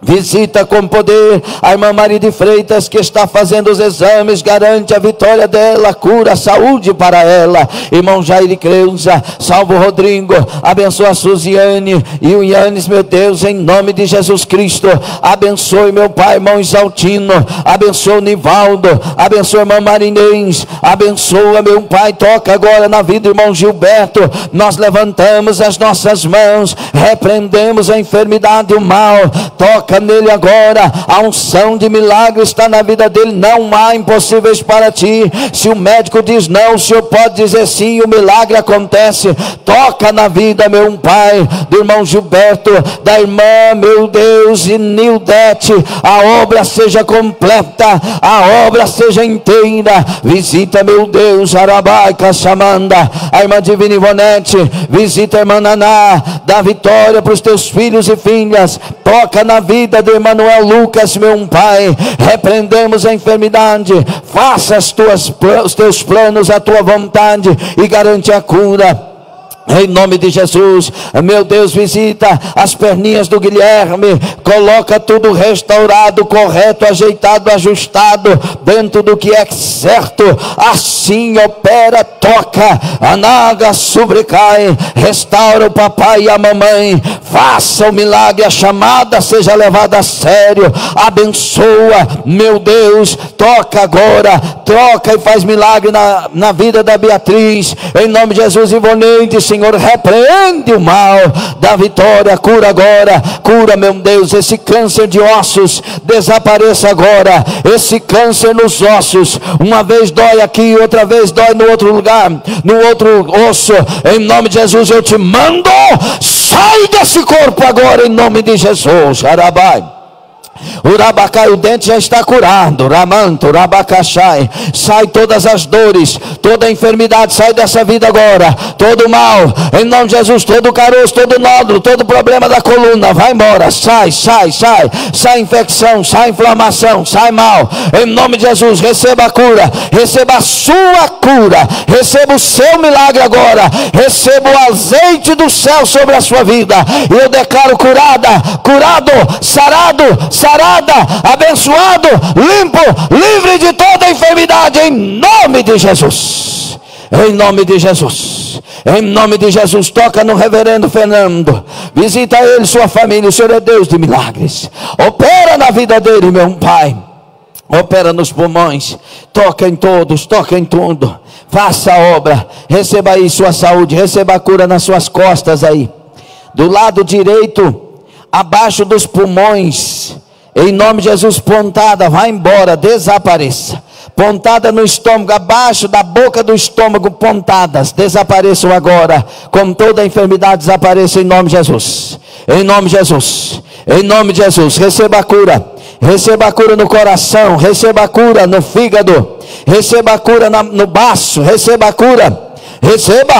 [SPEAKER 1] Visita com poder a irmã Maria de Freitas, que está fazendo os exames, garante a vitória dela, cura, saúde para ela. Irmão Jair e Creuza, salva o Rodrigo, abençoa a Suziane e o Yannis, meu Deus, em nome de Jesus Cristo. Abençoe, meu Pai, irmão Isaltino, abençoa o Nivaldo, abençoa a irmã Marinês, abençoa, meu Pai, toca agora na vida do irmão Gilberto. Nós levantamos as nossas mãos, repreendemos a enfermidade e o mal, toca nele agora, a unção de milagre está na vida dele, não há impossíveis para ti. Se o médico diz não, o Senhor pode dizer sim, o milagre acontece. Toca na vida, meu Pai, do irmão Gilberto, da irmã, meu Deus, e Nildete, a obra seja completa, a obra seja inteira. Visita, meu Deus, Arabai, Cassamanda, a irmã Divina Ivonete, visita a irmã Naná, dá vitória para os teus filhos e filhas, toca na vida de Emanuel Lucas, meu Pai, repreendemos a enfermidade, faça os teus planos, a tua vontade e garante a cura. Em nome de Jesus, meu Deus, visita as perninhas do Guilherme, coloca tudo restaurado, correto, ajeitado, ajustado, dentro do que é certo. Assim opera, toca, a naga sobrecai, restaura o papai e a mamãe, faça o milagre, a chamada seja levada a sério, abençoa, meu Deus, toca agora, troca e faz milagre na vida da Beatriz, em nome de Jesus. Ivoneide, Senhor, repreende o mal, dá vitória, cura agora, cura, meu Deus, esse câncer de ossos, desapareça agora, esse câncer nos ossos, uma vez dói aqui, outra vez dói no outro lugar, no outro osso, em nome de Jesus eu te mando, sai desse corpo agora, em nome de Jesus. Arabai, Urabacai, o dente já está curado, Ramanto, Urabacachai, sai todas as dores, toda a enfermidade, sai dessa vida agora, todo mal, em nome de Jesus, todo caroço, todo nódulo, todo problema da coluna, vai embora, sai infecção, sai inflamação, sai mal, em nome de Jesus, receba a cura, receba a sua cura, receba o seu milagre agora, receba o azeite do céu sobre a sua vida, e eu declaro curada, curado, sarado, abençoado, limpo, livre de toda enfermidade, em nome de Jesus, em nome de Jesus, em nome de Jesus. Toca no reverendo Fernando, visita ele, sua família, o Senhor é Deus de milagres, opera na vida dele, meu Pai, opera nos pulmões, toca em todos, toca em tudo, faça a obra, receba aí sua saúde, receba a cura nas suas costas aí, do lado direito, abaixo dos pulmões, em nome de Jesus. Pontada, vai embora, desapareça. Pontada no estômago, abaixo da boca do estômago, pontadas, desapareçam agora, como toda a enfermidade desapareça, em nome de Jesus, em nome de Jesus, em nome de Jesus. Receba a cura, receba a cura no coração, receba a cura no fígado, receba a cura no baço, receba a cura, receba,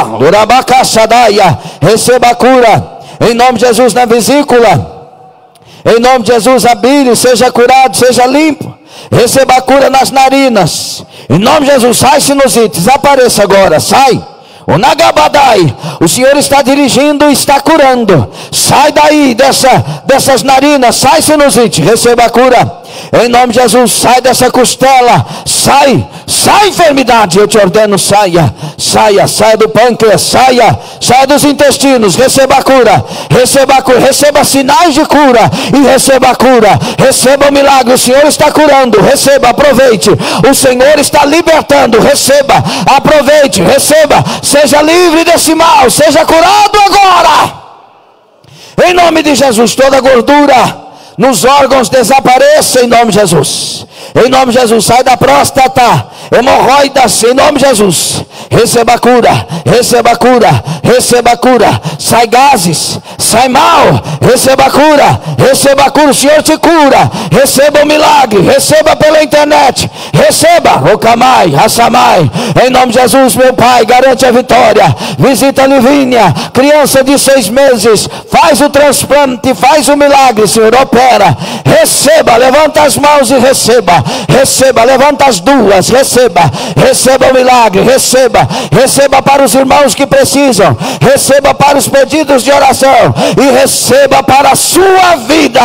[SPEAKER 1] receba a cura, em nome de Jesus na vesícula, em nome de Jesus a bile, seja curado, seja limpo, receba a cura nas narinas, em nome de Jesus, sai sinusite, desapareça agora, sai. O Nagabadai, o Senhor está dirigindo e está curando. Sai daí dessas narinas, sai sinusite, receba a cura. Em nome de Jesus, sai dessa costela, sai enfermidade, eu te ordeno, saia do pâncreas, saia dos intestinos, receba a cura, receba sinais de cura e receba a cura, receba o milagre, o Senhor está curando, receba, aproveite, o Senhor está libertando, receba, aproveite, receba, seja livre desse mal, seja curado agora, em nome de Jesus. Toda gordura nos órgãos desapareça em nome de Jesus, em nome de Jesus. Sai da próstata, hemorroidas, em nome de Jesus, receba a cura, receba a cura, receba a cura. Sai gases, sai mal, receba a cura, receba a cura. O Senhor te cura, receba o milagre, receba pela internet, receba, Ocamai, Rassamai, em nome de Jesus. Meu Pai, garante a vitória, visita a Livínia, criança de 6 meses, faz o transplante, faz o milagre, Senhor, opera, receba, levanta as mãos e receba, levanta as duas, receba o milagre, receba para os irmãos que precisam, receba para os pedidos de oração e receba para a sua vida,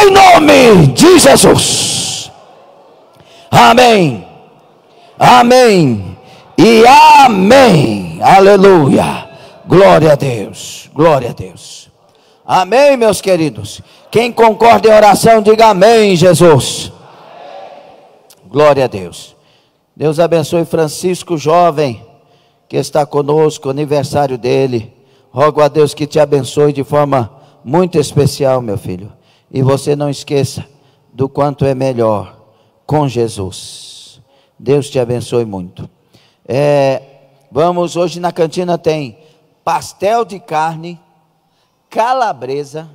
[SPEAKER 1] em nome de Jesus. Amém, amém e amém, aleluia, glória a Deus, glória a Deus. Amém, meus queridos. Quem concorda em oração, diga amém, Jesus. Glória a Deus. Deus abençoe Francisco, jovem, que está conosco, aniversário dele. Rogo a Deus que te abençoe de forma muito especial, meu filho. E você não esqueça do quanto é melhor com Jesus. Deus te abençoe muito. Vamos, hoje na cantina tem pastel de carne, calabresa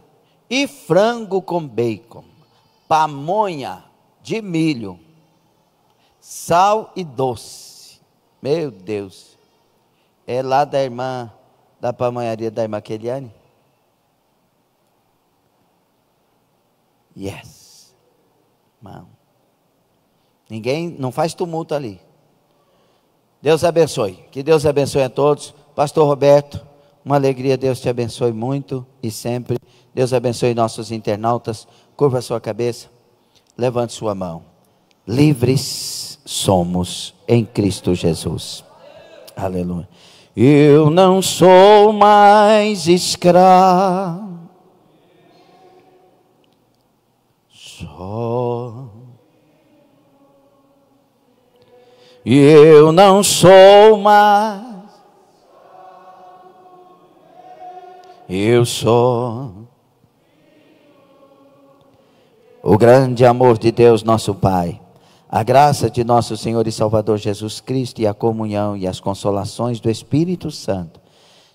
[SPEAKER 1] e frango com bacon, pamonha de milho, sal e doce. Meu Deus, é lá da irmã, da pamonharia da irmã Keliane? Yes. Não. Ninguém, não faz tumulto ali. Deus abençoe, que Deus abençoe a todos. Pastor Roberto, uma alegria, Deus te abençoe muito e sempre. Deus abençoe nossos internautas. Curva a sua cabeça, levante sua mão. Livres somos em Cristo Jesus. Aleluia. Eu não sou mais escravo, só. Eu não sou mais, eu sou. O grande amor de Deus nosso Pai, a graça de nosso Senhor e Salvador Jesus Cristo e a comunhão e as consolações do Espírito Santo,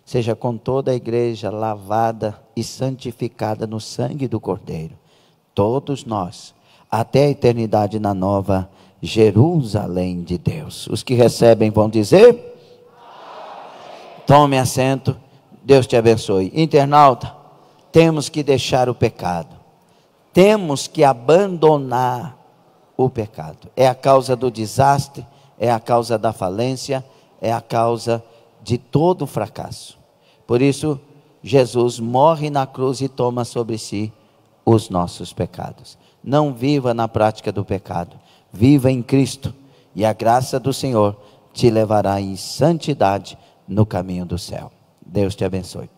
[SPEAKER 1] seja com toda a igreja lavada e santificada no sangue do Cordeiro, todos nós, até a eternidade na nova Jerusalém de Deus. Os que recebem vão dizer: tome assento, Deus te abençoe. Internauta, temos que deixar o pecado, temos que abandonar o pecado. É a causa do desastre, é a causa da falência, é a causa de todo o fracasso. Por isso, Jesus morre na cruz e toma sobre si os nossos pecados. Não viva na prática do pecado, viva em Cristo, e a graça do Senhor te levará em santidade no caminho do céu. Deus te abençoe.